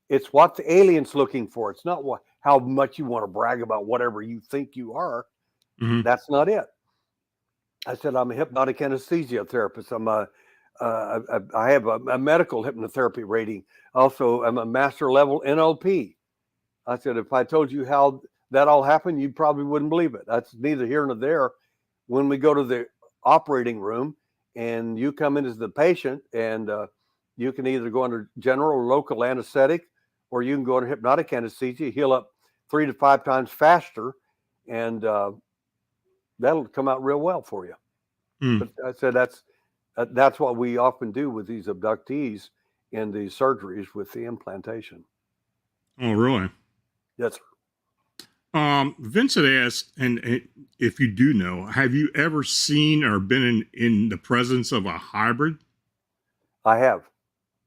It's what the alien's looking for. It's not how much you want to brag about whatever you think you are. Mm-hmm. That's not it. I said, I'm a hypnotic anesthesia therapist. I have a medical hypnotherapy rating. Also, I'm a master level NLP. I said, if I told you how that all happened, you probably wouldn't believe it. That's neither here nor there. When we go to the operating room and you come in as the patient, and you can either go under general or local anesthetic, or you can go under hypnotic anesthesia, heal up 3 to 5 times faster, and that'll come out real well for you. But I said that's what we often do with these abductees in the surgeries with the implantation. Oh, really? Yes, sir. Vincent asked, and if you do know, have you ever seen or been in the presence of a hybrid? I have.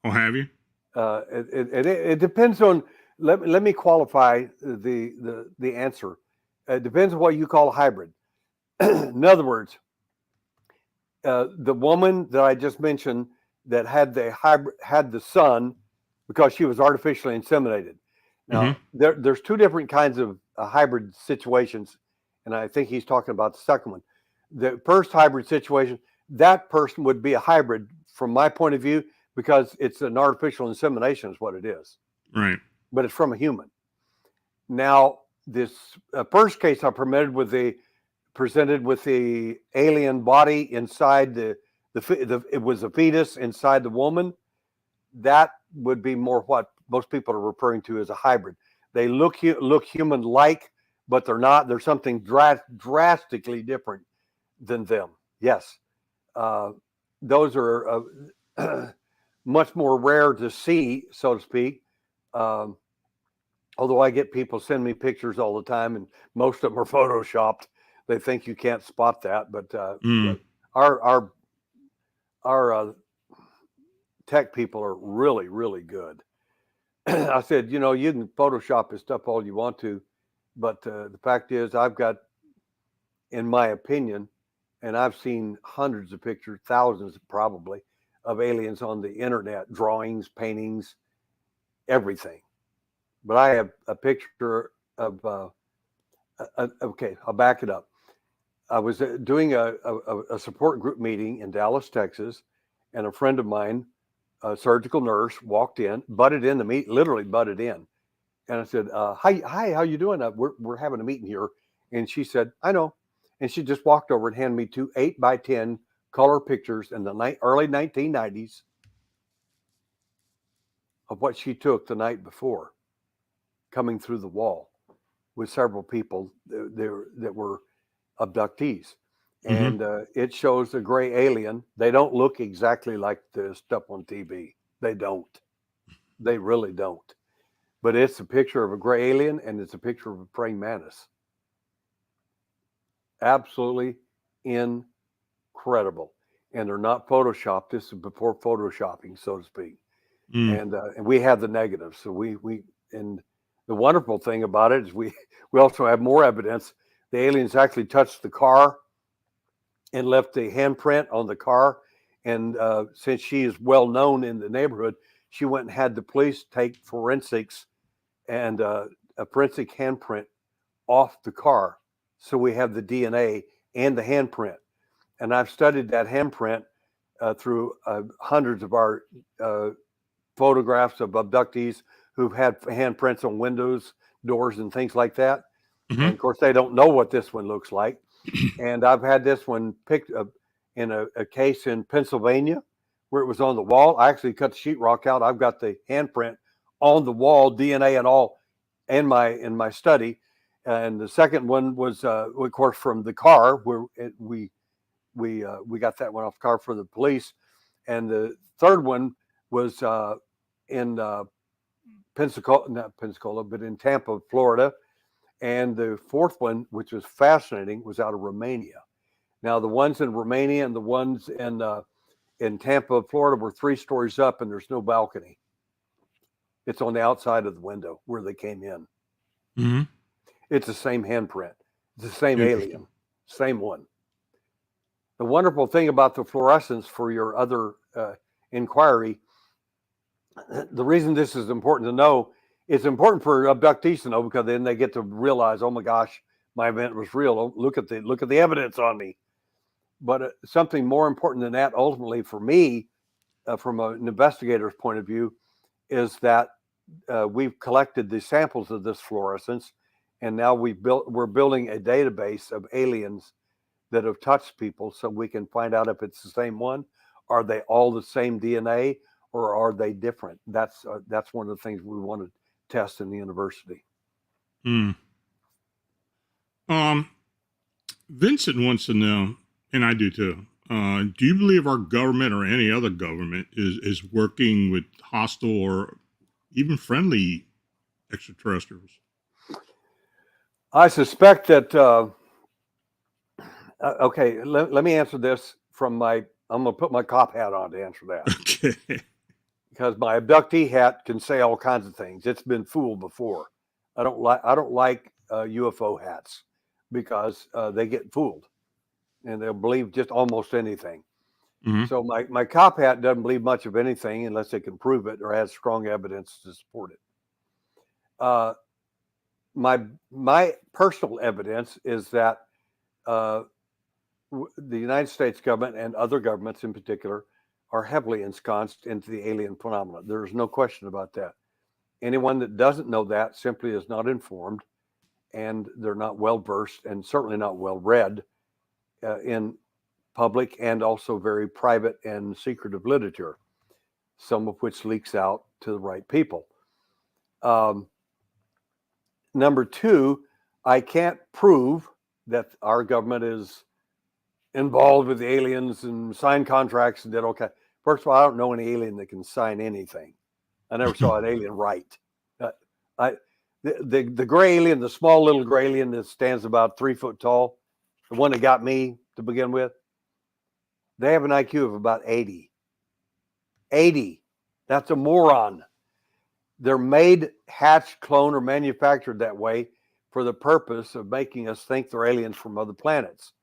Oh, have you? It depends on. Let me qualify the answer. It depends on what you call a hybrid. In other words, the woman that I just mentioned that had the son because she was artificially inseminated. Now, there's 2 different kinds of hybrid situations, and I think he's talking about the second one. The first hybrid situation, that person would be a hybrid from my point of view because it's an artificial insemination is what it is. Right. But it's from a human. Now, this first case I presented with the alien body inside it was a fetus inside the woman. That would be more what most people are referring to as a hybrid. They look human-like, but they're not. There's something drastically different than them. Yes, those are much more rare to see, so to speak. Although I get people send me pictures all the time, and most of them are photoshopped. They think you can't spot that, but our tech people are really, really good. I said, you can Photoshop this stuff all you want to, but the fact is, I've got, in my opinion, and I've seen hundreds of pictures, thousands probably, of aliens on the internet, drawings, paintings, everything. But I have a picture of, okay, I'll back it up. I was doing a support group meeting in Dallas, Texas, and a friend of mine, a surgical nurse, walked in, butted in the meet, literally butted in. And I said, hi, how you doing? We're having a meeting here. And she said, I know. And she just walked over and handed me 2 8x10 color pictures in the early 1990s of what she took the night before coming through the wall with several people that were abductees. And it shows a gray alien. They don't look exactly like the stuff on TV. They don't. They really don't. But it's a picture of a gray alien, and it's a picture of a praying mantis. Absolutely incredible. And they're not photoshopped. This is before photoshopping, so to speak. And we have the negatives. So and the wonderful thing about it is we also have more evidence. The aliens actually touched the car and left a handprint on the car. And since she is well known in the neighborhood, she went and had the police take forensics and a forensic handprint off the car So we have the DNA and the handprint. And I've studied that handprint through hundreds of our photographs of abductees who've had handprints on windows, doors, and things like that. Mhm. And of course, they don't know what this one looks like. And I've had this one picked up in a case in Pennsylvania where it was on the wall. I actually cut the sheetrock out. I've got the handprint on the wall, DNA and all, in my study. And the second one was, of course, from the car where we got that one off the car for the police. And the third one was in Pensacola, not Pensacola, but in Tampa, Florida. And the fourth one, which was fascinating, was out of Romania. Now, the ones in Romania and the ones in Tampa, Florida, were 3 stories up, and there's no balcony. It's on the outside of the window where they came in. Mm-hmm. It's the same handprint. It's the same alien, same one. The wonderful thing about the fluorescence, for your other inquiry, the reason this is important to know, it's important for abductees to know, because then they get to realize, oh my gosh, my event was real. Oh, look at the evidence on me. But something more important than that, ultimately for me, from an investigator's point of view, is that we've collected the samples of this fluorescence, and now we're building a database of aliens that have touched people, so we can find out if it's the same one. Are they all the same DNA, or are they different? That's one of the things we want to test in the university. Vincent wants to know, and I do too. Do you believe our government or any other government is working with hostile or even friendly extraterrestrials? I suspect that. Okay, let me answer this from I'm going to put my cop hat on to answer that. Okay. Because my abductee hat can say all kinds of things. It's been fooled before. I don't like UFO hats, because they get fooled and they'll believe just almost anything. Mm-hmm. So my cop hat doesn't believe much of anything unless they can prove it or has strong evidence to support it. My personal evidence is that the United States government, and other governments in particular, are heavily ensconced into the alien phenomena. There's no question about that. Anyone that doesn't know that simply is not informed, and they're not well versed, and certainly not well read in public and also very private and secretive literature, some of which leaks out to the right people. Number two, I can't prove that our government is involved with the aliens and signed contracts and did okay. First of all, I don't know any alien that can sign anything. I never saw an alien write. The gray alien, the small little gray alien that stands about 3 foot tall, the one that got me to begin with, they have an IQ of about 80. 80. That's a moron. They're made, hatched, cloned, or manufactured that way for the purpose of making us think they're aliens from other planets.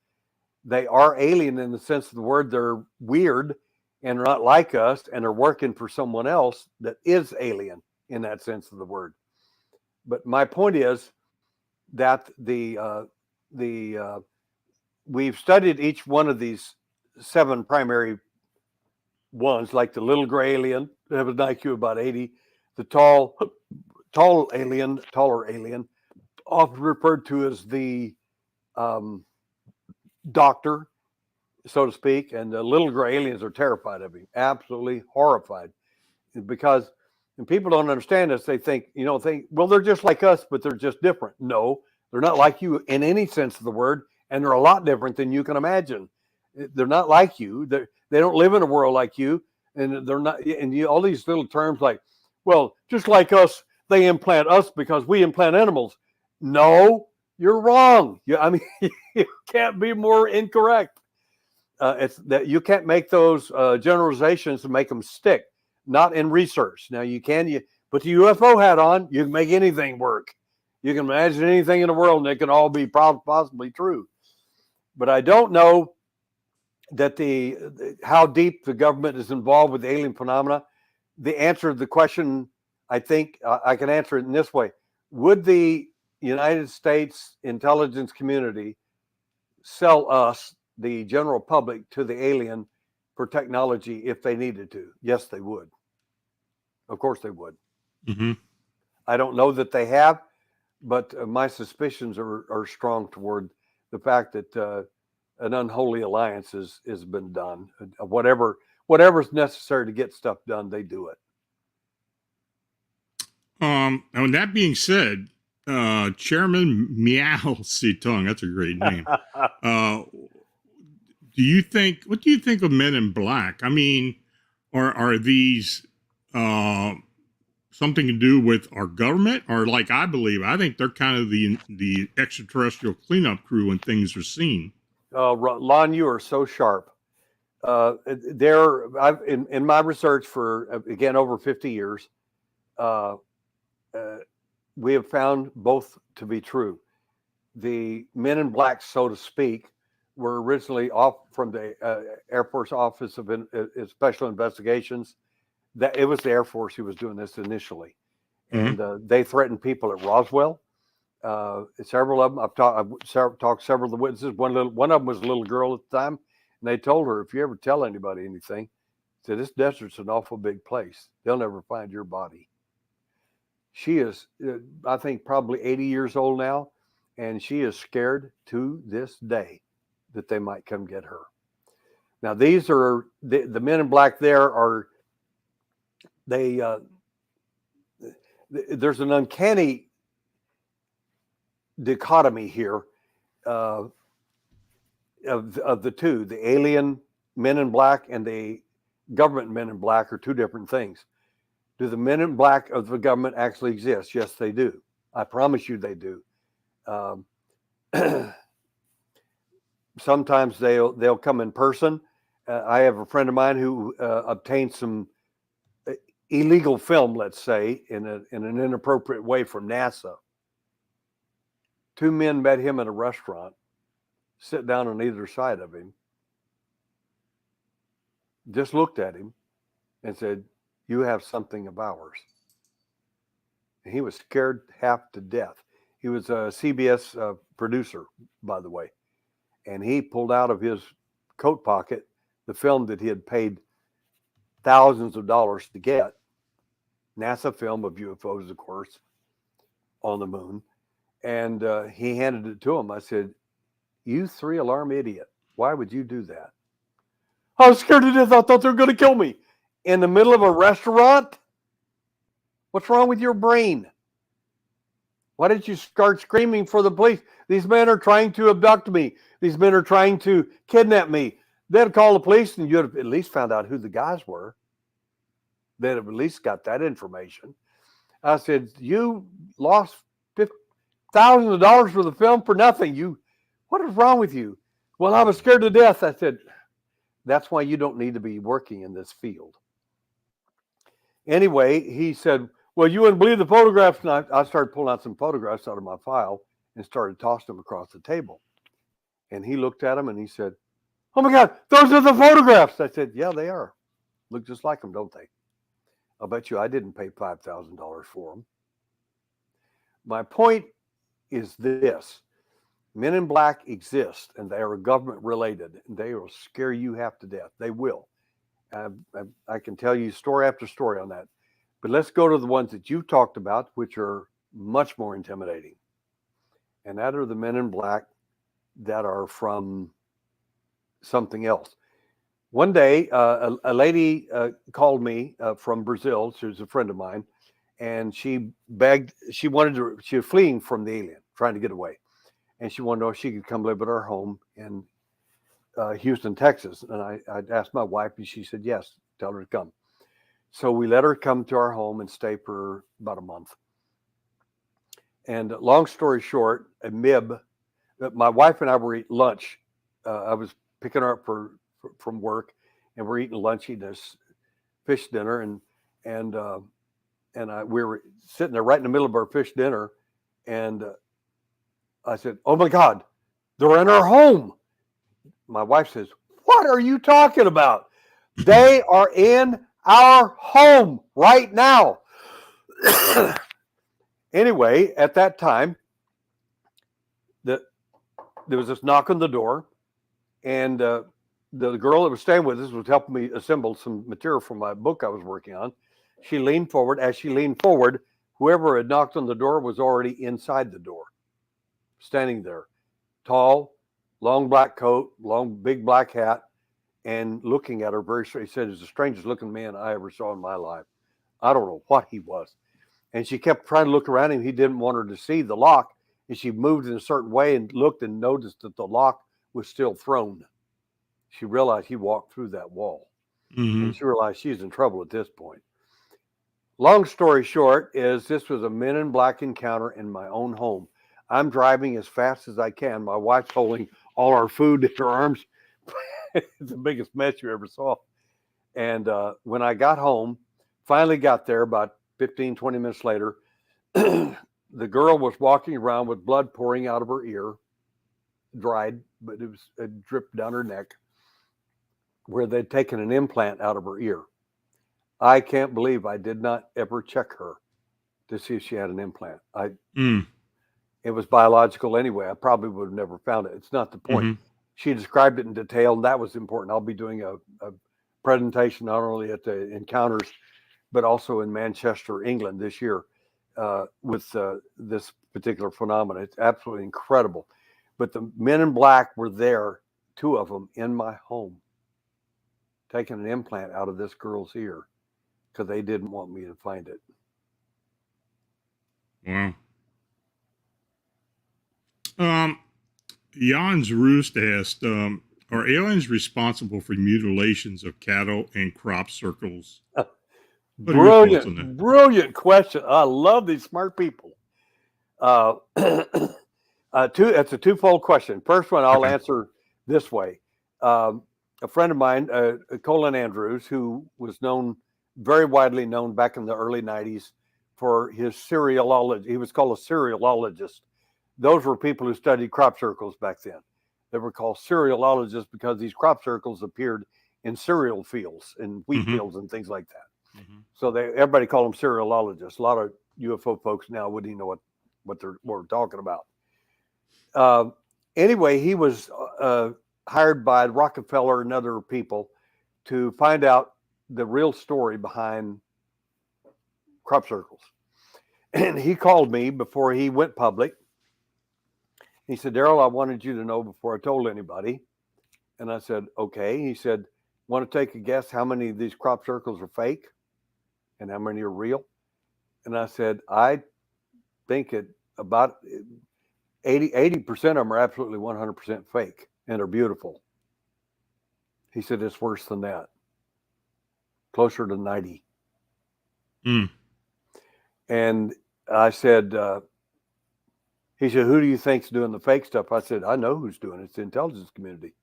They are alien in the sense of the word. They're weird and are not like us, and are working for someone else that is alien in that sense of the word. But my point is that we've studied each one of these 7 primary ones, like the little gray alien that have an IQ of about 80, the taller alien, often referred to as the doctor, so to speak, and the little gray aliens are terrified of him, absolutely horrified, because and people don't understand this. They think, well, they're just like us, but they're just different. No, they're not like you in any sense of the word, and they're a lot different than you can imagine. They're not like you. They don't live in a world like you, and they're not. And all these little terms like, well, just like us, they implant us because we implant animals. No, you're wrong. You can't be more incorrect. It's that you can't make those generalizations to make them stick. Not in research. Now you put the UFO hat on, you can make anything work. You can imagine anything in the world, and it can all be possibly true. But I don't know that how deep the government is involved with the alien phenomena. The answer to the question, I think I can answer it in this way: would the United States intelligence community sell us, the general public, to the alien for technology if they needed to? Yes, they would. Of course they would. Mm-hmm. I don't know that they have, but my suspicions are strong toward the fact that an unholy alliance has been done. Whatever's necessary to get stuff done, they do it. And that being said, Chairman Meow Situng, that's a great name. What do you think of Men in Black? I mean, are these something to do with our government, or I think they're kind of the extraterrestrial cleanup crew when things are seen. Lon, you are so sharp. In my research for again over 50 years, we have found both to be true. The Men in Black, so to speak, were originally off from the Air Force Office of Special Investigations. That it was the Air Force who was doing this initially, and they threatened people at Roswell. Several of them, I've talked several of the witnesses. One of them was a little girl at the time, and they told her, if you ever tell anybody anything, said, this desert's an awful big place. They'll never find your body. She is, I think, probably 80 years old now, and she is scared to this day that they might come get her. Now, these are the Men in Black. There's an uncanny dichotomy here of the two. The alien Men in Black and the government Men in Black are two different things. Do the Men in Black of the government actually exist? Yes, they do. I promise you they do. Sometimes they'll come in person. I have a friend of mine who obtained some illegal film, let's say, in an inappropriate way from NASA. Two men met him at a restaurant, sit down on either side of him, just looked at him and said, you have something of ours. And he was scared half to death. He was a CBS producer, by the way. And he pulled out of his coat pocket the film that he had paid thousands of dollars to get. NASA film of UFOs, of course, on the moon. And he handed it to him. I said, you three-alarm idiot. Why would you do that? I was scared to death. I thought they were going to kill me. In the middle of a restaurant? What's wrong with your brain? Why did you start screaming for the police? These men are trying to abduct me. These men are trying to kidnap me. They'd call the police and you'd have at least found out who the guys were. They'd have at least got that information. I said, you lost thousands of dollars for the film for nothing. What is wrong with you? Well, I was scared to death. I said, that's why you don't need to be working in this field. Anyway, he said, well, you wouldn't believe the photographs. And I started pulling out some photographs out of my file and started tossing them across the table. And he looked at them and he said, oh my God, those are the photographs. I said, yeah, they are. Look just like them, don't they? I'll bet you I didn't pay $5,000 for them. My point is this. Men in Black exist, and they are government related, and they will scare you half to death. They will. I can tell you story after story on that. But let's go to the ones that you talked about, which are much more intimidating. And that are the Men in Black that are from something else. One day, a lady called me from Brazil. She was a friend of mine, and she was fleeing from the alien, trying to get away. And she wanted to know if she could come live at our home in Houston, Texas. And I asked my wife, and she said, yes, tell her to come. So we let her come to our home and stay for about a month. And long story short, my wife and I were eating lunch. I was picking her up from work, and we're eating lunch, eating this fish dinner. And we were sitting there right in the middle of our fish dinner. And I said, oh my God, they're in our home. My wife says, what are you talking about? They are in our home right now. Anyway, at that time, there was this knock on the door, and the girl that was staying with us was helping me assemble some material for my book I was working on. She leaned forward. As she leaned forward, whoever had knocked on the door was already inside the door, standing there, tall, long black coat, long big black hat, and looking at her very straight. He said, "It's the strangest looking man I ever saw in my life. I don't know what he was." And she kept trying to look around him. He didn't want her to see the lock. And she moved in a certain way and looked and noticed that the lock was still thrown. She realized he walked through that wall. Mm-hmm. And she realized she's in trouble at this point. Long story short is this was a Men in Black encounter in my own home. I'm driving as fast as I can. My wife's holding all our food in her arms. It's the biggest mess you ever saw. And when I got home, finally got there about 15, 20 minutes later, the girl was walking around with blood pouring out of her ear, dried, but it dripped down her neck, where they'd taken an implant out of her ear. I can't believe I did not ever check her to see if she had an implant. It was biological anyway. I probably would have never found it. It's not the point. Mm-hmm. She described it in detail, and that was important. I'll be doing a presentation not only at the encounters, but also in Manchester, England this year with this particular phenomenon. It's absolutely incredible. But the Men in Black were there, 2 of them, in my home, taking an implant out of this girl's ear because they didn't want me to find it. Wow. Jan's Roost asked, are aliens responsible for mutilations of cattle and crop circles? Brilliant question. I love these smart people. It's a twofold question. First one I'll answer this way. A friend of mine, Colin Andrews, who was very widely known back in the early 90s for his serialology. He was called a serialologist. Those were people who studied crop circles back then. They were called serialologists because these crop circles appeared in cereal fields and wheat fields and things like that. Mm-hmm. So everybody called them serialologists. A lot of UFO folks now wouldn't even know what we're talking about. Anyway, he was hired by Rockefeller and other people to find out the real story behind crop circles. And he called me before he went public. He said, "Derrel, I wanted you to know before I told anybody." And I said, "Okay." He said, "Want to take a guess how many of these crop circles are fake and how many are real?" And I said, "I think about 80% of them are absolutely 100% fake and are beautiful." He said, "It's worse than that. Closer to 90. And I said, he said, "Who do you think's doing the fake stuff?" I said, "I know who's doing it. It's the intelligence community."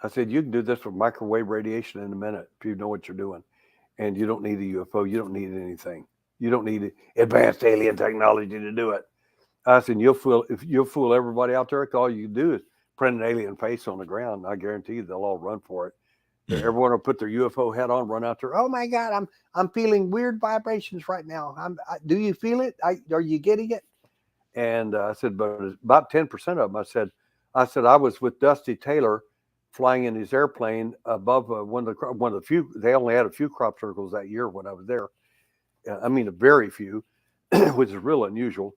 I said, "You can do this with microwave radiation in a minute if you know what you're doing. And you don't need a UFO. You don't need anything. You don't need advanced alien technology to do it." I said, you'll fool everybody out there. All you do is print an alien face on the ground. I guarantee you they'll all run for it. Everyone will put their UFO hat on, run out there. "Oh my God, I'm feeling weird vibrations right now. Do you feel it? Are you getting it?" And I said, "But about 10% of them." I said, "I was with Dusty Taylor flying in his airplane above one of the few. They only had a few crop circles that year when I was there. I mean, a very few, which is real unusual.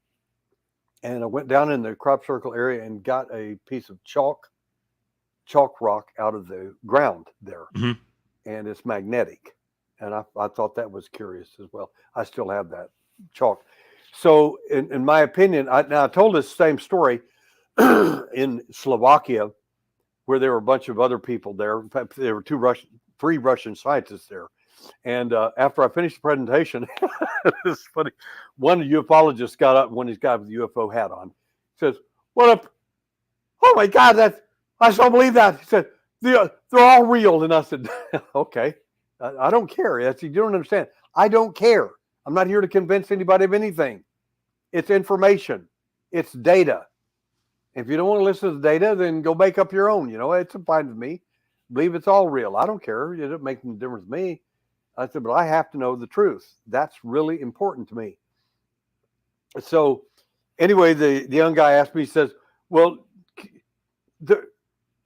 And I went down in the crop circle area and got a piece of chalk rock out of the ground there, and it's magnetic. And I thought that was curious as well. I still have that chalk. So in my opinion, I told this same story in Slovakia, where there were a bunch of other people there. In fact, there were 3 Russian scientists there. And after I finished the presentation, it's funny. One ufologist got up, one of these guys with the UFO hat on, says, "What up? Oh my God, I don't believe that." He said, they're all real. And I said, "Okay, I don't care." You don't understand. I don't care. I'm not here to convince anybody of anything. It's information. It's data. If you don't want to listen to the data, then go make up your own. It's fine with me. Believe it's all real. I don't care. It doesn't make any difference to me. I said, but I have to know the truth. That's really important to me. So anyway, the young guy asked me, he says, Well,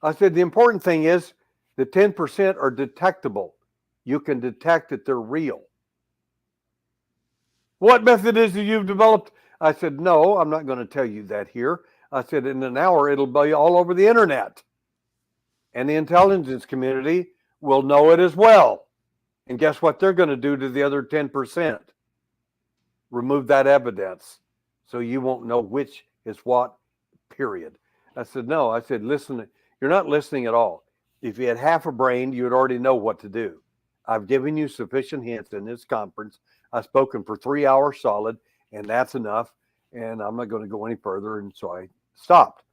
I said the important thing is the 10% are detectable. You can detect that they're real. What method is it you've developed? I said, no, I'm not going to tell you that here. I said, in an hour, it'll be all over the internet. And the intelligence community will know it as well. And guess what they're going to do to the other 10%? Remove that evidence. So you won't know which is what, period. I said, no. I said, listen, you're not listening at all. If you had half a brain, you would already know what to do. I've given you sufficient hints in this conference. I've spoken for 3 hours solid, and that's enough. And I'm not going to go any further. And so I stopped.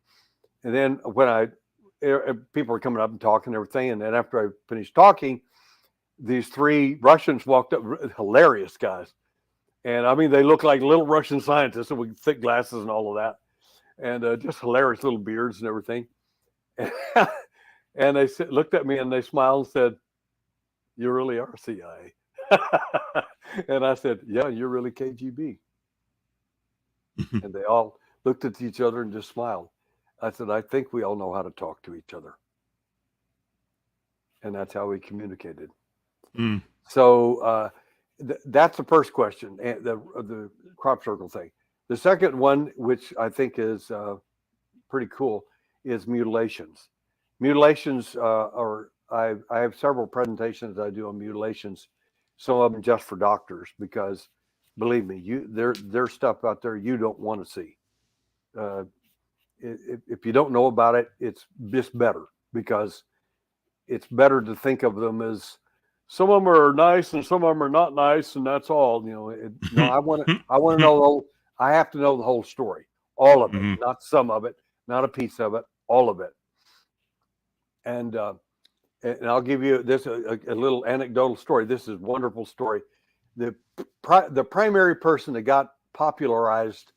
And then when people were coming up and talking and everything. And then after I finished talking, these 3 Russians walked up, hilarious guys. And I mean, they look like little Russian scientists with thick glasses and all of that. And just hilarious little beards and everything. And they looked at me and they smiled and said, "You really are CIA." And I said, "Yeah, you're really KGB." And they all looked at each other and just smiled. I said, "I think we all know how to talk to each other." And that's how we communicated. Mm. So that's the first question, the crop circle thing. The second one, which I think is pretty cool, is mutilations. Mutilations I have several presentations I do on mutilations, some of them just for doctors, because believe me, there's stuff out there you don't want to see. If you don't know about it, it's just better, because it's better to think of them as some of them are nice and some of them are not nice, and that's all. I want to know. I have to know the whole story, all of it, not some of it, not a piece of it, all of it. And I'll give you this a little anecdotal story. This is a wonderful story. The primary person that got popularized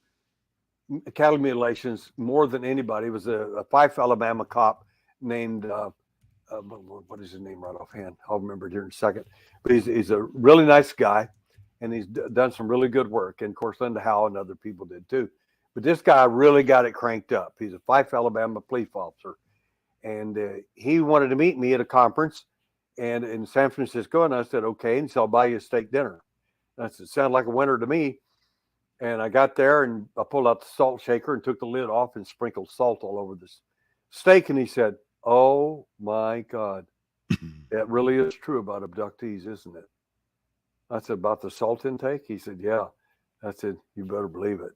cattle mutilations more than anybody was a Fife, Alabama cop named what is his name right offhand? I'll remember it here in a second. But he's a really nice guy, and he's done some really good work. And of course, Linda Howe and other people did too. But this guy really got it cranked up. He's a Fife, Alabama police officer. And he wanted to meet me at a conference and in San Francisco. And I said, okay. And he said, I'll buy you a steak dinner. And I said, sound like a winner to me. And I got there and I pulled out the salt shaker and took the lid off and sprinkled salt all over this steak. And he said, oh my God, it really is true about abductees, isn't it? I said, about the salt intake? He said, yeah. I said, you better believe it.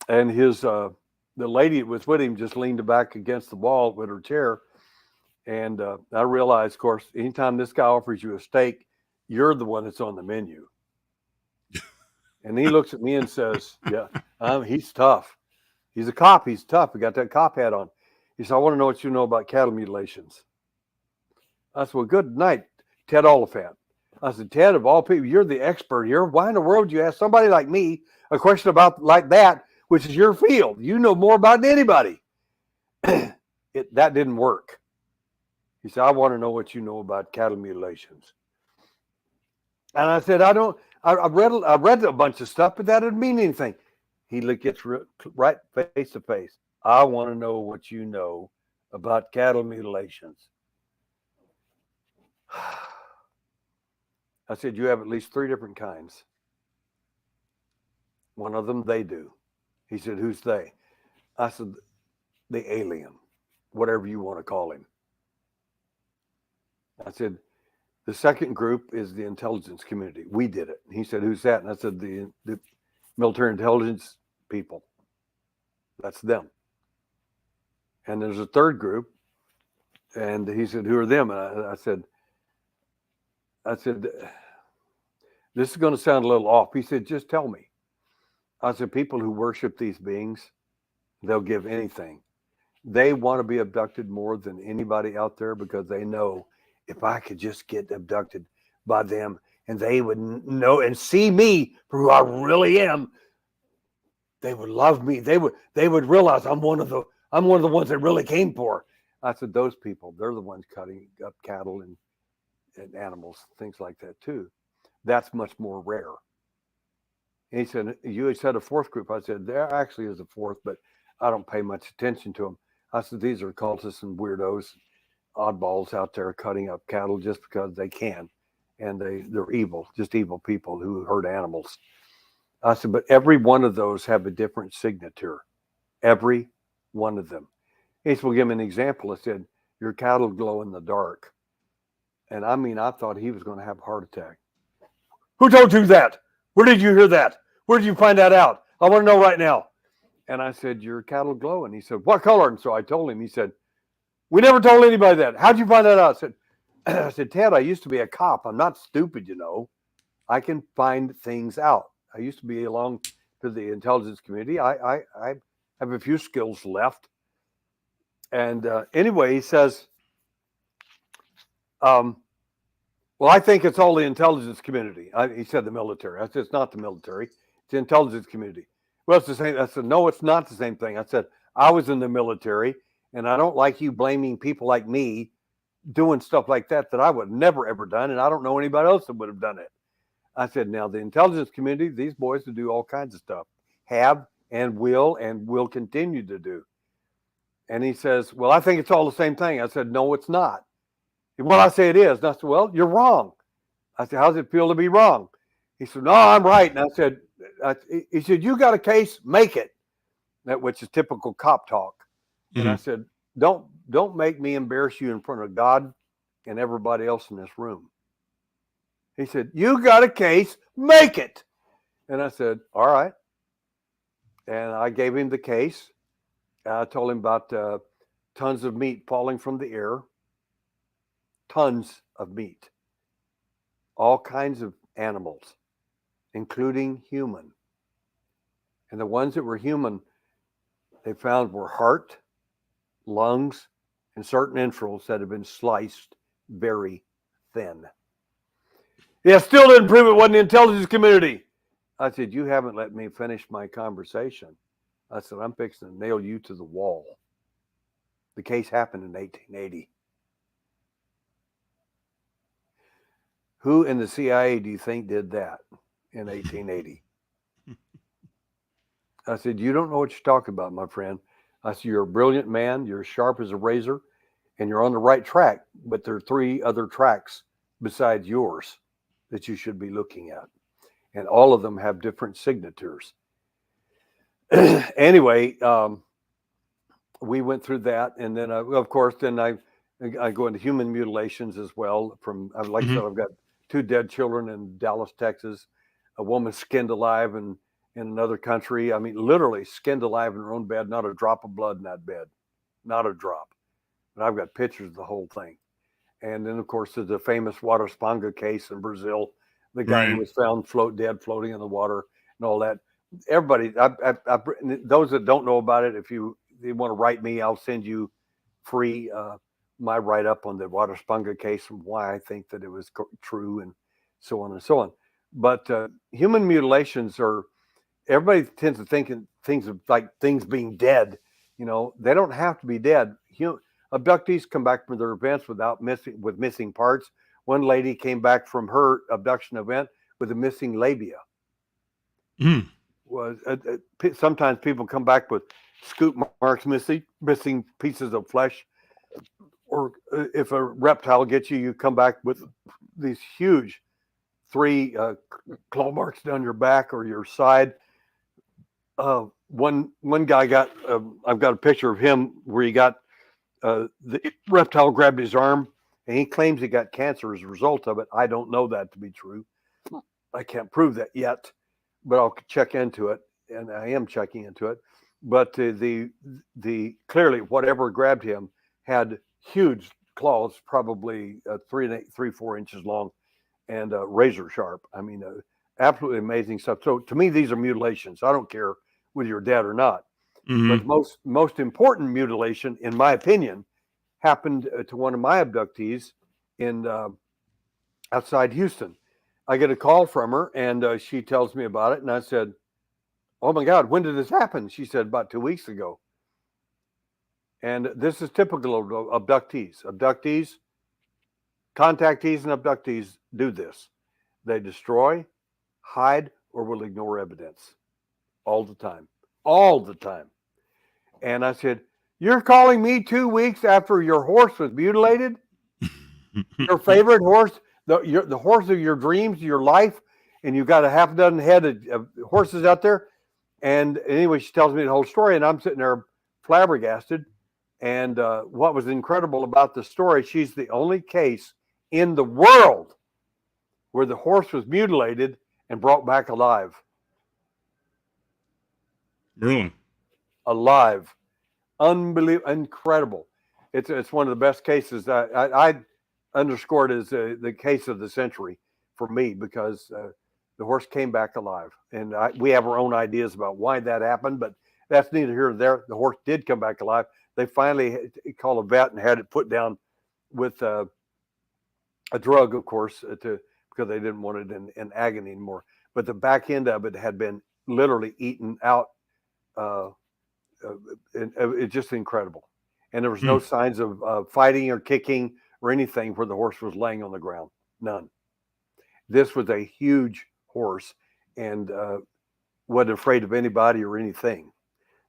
And the lady that was with him just leaned back against the wall with her chair. And I realized, of course, anytime this guy offers you a steak, you're the one that's on the menu. And he looks at me and says, yeah, he's tough. He's a cop. He's tough. He got that cop hat on. He said, I want to know what you know about cattle mutilations. I said, well, good night, Ted Oliphant. I said, Ted, of all people, you're the expert here. Why in the world would you ask somebody like me a question about like that, which is your field? You know more about than anybody. That didn't work. He said, I want to know what you know about cattle mutilations. And I said, I read a bunch of stuff, but that didn't mean anything. He gets right face to face. I want to know what you know about cattle mutilations. I said, you have at least 3 different kinds. One of them they do. He said, who's they? I said, the alien, whatever you want to call him. I said, the second group is the intelligence community. We did it. He said, who's that? And I said, the military intelligence people. That's them. And there's a third group. And he said, who are them? And I said, this is going to sound a little off. He said, just tell me. I said, people who worship these beings, they'll give anything. They want to be abducted more than anybody out there, because they know if I could just get abducted by them and they would know and see me for who I really am, they would love me. They would realize I'm one of the ones they really came for. I said, those people, they're the ones cutting up cattle and animals, things like that too. That's much more rare. And he said, you had said a fourth group. I said, there actually is a fourth, but I don't pay much attention to them. I said, these are cultists and weirdos, oddballs out there cutting up cattle just because they can. And they're evil, just evil people who hurt animals. I said, but every one of those have a different signature. Every one of them. He said, well, give me an example. I said, your cattle glow in the dark. And I mean, I thought he was going to have a heart attack. Who told you that? Where did you hear that? Where did you find that out? I want to know right now. And I said, your cattle glow. And he said, what color? And so I told him. He said, we never told anybody that. How'd you find that out? I said, Ted, I used to be a cop. I'm not stupid, you know. I can find things out. I used to be along to the intelligence community. I have a few skills left. And anyway, he says, well, I think it's all the intelligence community. He said the military. I said, it's not the military. It's the intelligence community. Well, it's the same. I said, no, it's not the same thing. I said, I was in the military, and I don't like you blaming people like me doing stuff like that I would never, ever done. And I don't know anybody else that would have done it. I said, now the intelligence community, these boys will do all kinds of stuff, have and will continue to do. And he says, well, I think it's all the same thing. I said, no, it's not. Well, I say it is. And I said, well, you're wrong. I said, how does it feel to be wrong? He said, no, I'm right. And I said, he said, you got a case, make it. That, which is typical cop talk. Mm-hmm. And I said, don't make me embarrass you in front of God and everybody else in this room. He said, you got a case, make it. And I said, all right. And I gave him the case. I told him about tons of meat falling from the air. Tons of meat. All kinds of animals, including human. And the ones that were human, they found were heart, lungs, and certain entrails that had been sliced very thin. Yeah, still didn't prove it wasn't the intelligence community. I said, you haven't let me finish my conversation. I said, I'm fixing to nail you to the wall. The case happened in 1880. Who in the CIA do you think did that in 1880? I said, you don't know what you're talking about, my friend. I said, you're a brilliant man. You're sharp as a razor, and you're on the right track. But there are 3 other tracks besides yours that you should be looking at. And all of them have different signatures. Anyway, we went through that. And then, of course, then I go into human mutilations as well. From, like I said, I've got 2 dead children in Dallas, Texas, a woman skinned alive in another country. I mean, literally skinned alive in her own bed, not a drop of blood in that bed, not a drop. And I've got pictures of the whole thing. And then, of course, there's the famous water Sponga case in Brazil, the guy who was found dead floating in the water and all that. Everybody, those that don't know about it, if you want to write me, I'll send you free my write-up on the water Sponga case and why I think that it was true and so on and so on. But human mutilations are, everybody tends to think in things of like things being dead. You know, they don't have to be dead. Abductees come back from their events with missing parts. One lady came back from her abduction event with a missing labia. Sometimes people come back with scoop marks, missing pieces of flesh. Or if a reptile gets you, you come back with these huge 3 claw marks down your back or your side. One guy got, I've got a picture of him where he got, the reptile grabbed his arm and he claims he got cancer as a result of it. I don't know that to be true. I can't prove that yet, but I'll check into it, and I am checking into it. But the clearly whatever grabbed him had huge claws, probably 3-4 inches long, and razor sharp. I mean, absolutely amazing stuff. So to me, these are mutilations. I don't care whether you're dead or not. But the most important mutilation, in my opinion, happened to one of my abductees in outside Houston. I get a call from her, and she tells me about it. And I said, oh, my God, when did this happen? She said, about 2 weeks ago. And this is typical of abductees. Abductees, contactees, and abductees do this. They destroy, hide, or will ignore evidence all the time. All the time. And I said, "You're calling me 2 weeks after your horse was mutilated? Your favorite horse, the horse of your dreams, your life, and you've got a half dozen head of horses out there." And anyway, she tells me the whole story, and I'm sitting there flabbergasted. And what was incredible about the story, she's the only case in the world where the horse was mutilated and brought back alive. Really? Alive. Unbelievable. Incredible. It's one of the best cases. I underscore it as the case of the century for me, because the horse came back alive. And we have our own ideas about why that happened, but that's neither here nor there. The horse did come back alive. They finally called a vet and had it put down with a drug, of course, because they didn't want it in agony anymore. But the back end of it had been literally eaten out. It's just incredible. And there was no signs of fighting or kicking or anything where the horse was laying on the ground. None. This was a huge horse and wasn't afraid of anybody or anything.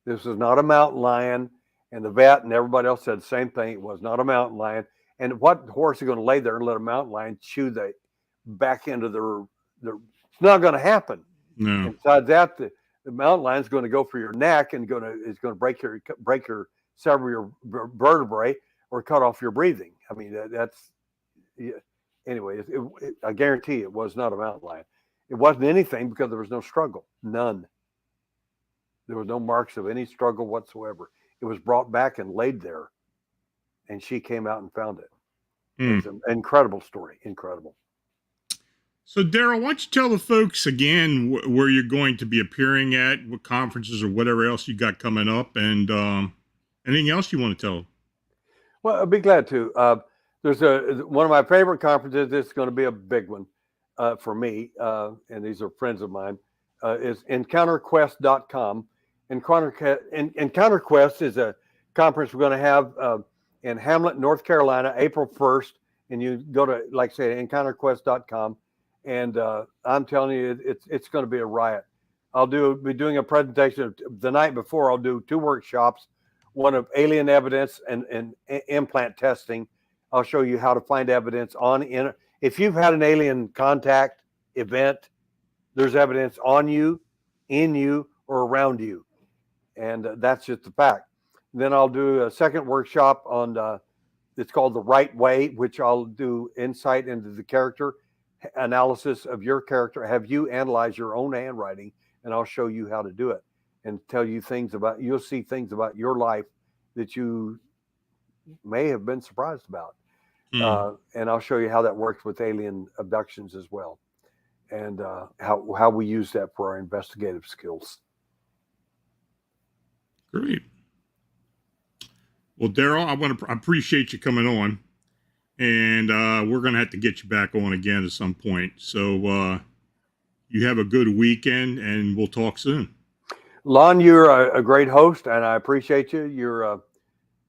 This was not a mountain lion. And the vet and everybody else said the same thing. It was not a mountain lion. And what horse is going to lay there and let a mountain lion chew the back end of their it's not going to happen. No. And besides that, the mountain lion is going to go for your neck and is going to break your sever your vertebrae or cut off your breathing. I mean, anyway, I guarantee it was not a mountain lion. It wasn't anything because there was no struggle. None. There was no marks of any struggle whatsoever. It was brought back and laid there, and she came out and found it. It's an incredible story. Incredible. So, Derrel, why don't you tell the folks again where you're going to be appearing at, what conferences or whatever else you got coming up, and anything else you want to tell? Well, I'd be glad to. There's one of my favorite conferences. It's going to be a big one for me, and these are friends of mine. Is EncounterQuest.com. EncounterQuest is a conference we're going to have in Hamlet, North Carolina, April 1st. And you go to, like I say, EncounterQuest.com. And I'm telling you, it's going to be a riot. I'll be doing a presentation the night before. I'll do 2 workshops, one of alien evidence and implant testing. I'll show you how to find evidence if you've had an alien contact event, there's evidence on you, in you, or around you. And that's just the fact. Then I'll do a second workshop on, it's called The Right Way, which I'll do insight into the character analysis of your character, have you analyze your own handwriting, and I'll show you how to do it and tell you you'll see things about your life that you may have been surprised about. And I'll show you how that works with alien abductions as well. And how we use that for our investigative skills. Great. Well, Derrel, I appreciate you coming on, and we're going to have to get you back on again at some point. So you have a good weekend, and we'll talk soon. Lon, you're a great host, and I appreciate you.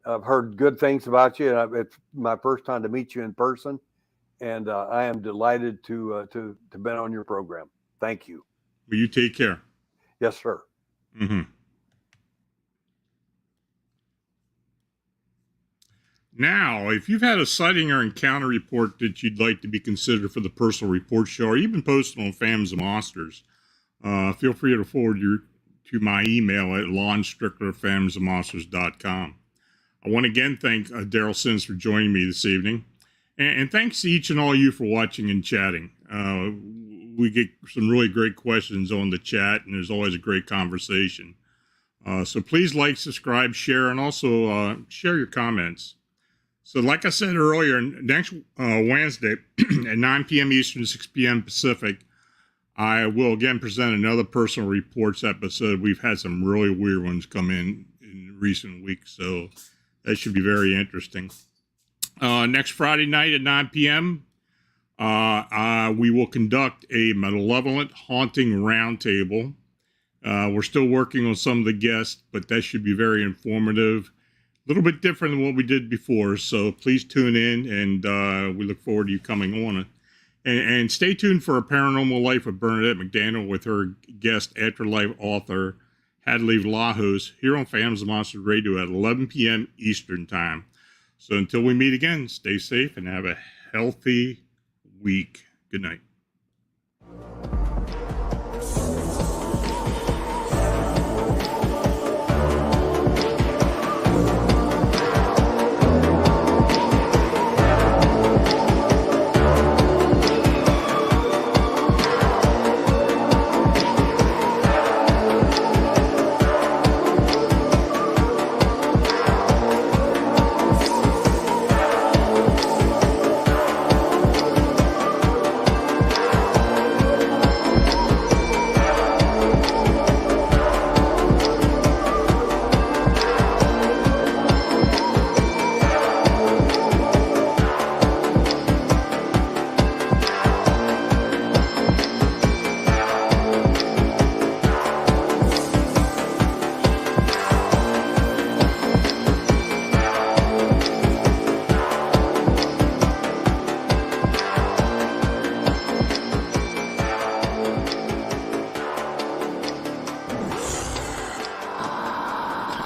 I've heard good things about you, and it's my first time to meet you in person. And I am delighted to be on your program. Thank you. Will you take care? Yes, sir. Mm-hmm. Now, if you've had a sighting or encounter report that you'd like to be considered for the personal report show, or even posted on Phantoms and Monsters, feel free to forward to my email at lonstrickler@phantomsandmonsters.com. I want to again thank Derrel Sims for joining me this evening. And thanks to each and all you for watching and chatting. We get some really great questions on the chat, and there's always a great conversation. So please like, subscribe, share, and also share your comments. So like I said earlier, next Wednesday at 9 p.m. Eastern, 6 p.m. Pacific, I will again present another personal reports episode. We've had some really weird ones come in recent weeks, so that should be very interesting. Next Friday night at 9 p.m., we will conduct a malevolent haunting roundtable. We're still working on some of the guests, but that should be very informative. A little bit different than what we did before, so please tune in, and we look forward to you coming on. And stay tuned for A Paranormal Life of Bernadette McDaniel with her guest, afterlife author Had to leave Lajos here on Phantoms of Monsters Radio at 11 p.m. Eastern Time. So until we meet again, stay safe and have a healthy week. Good night.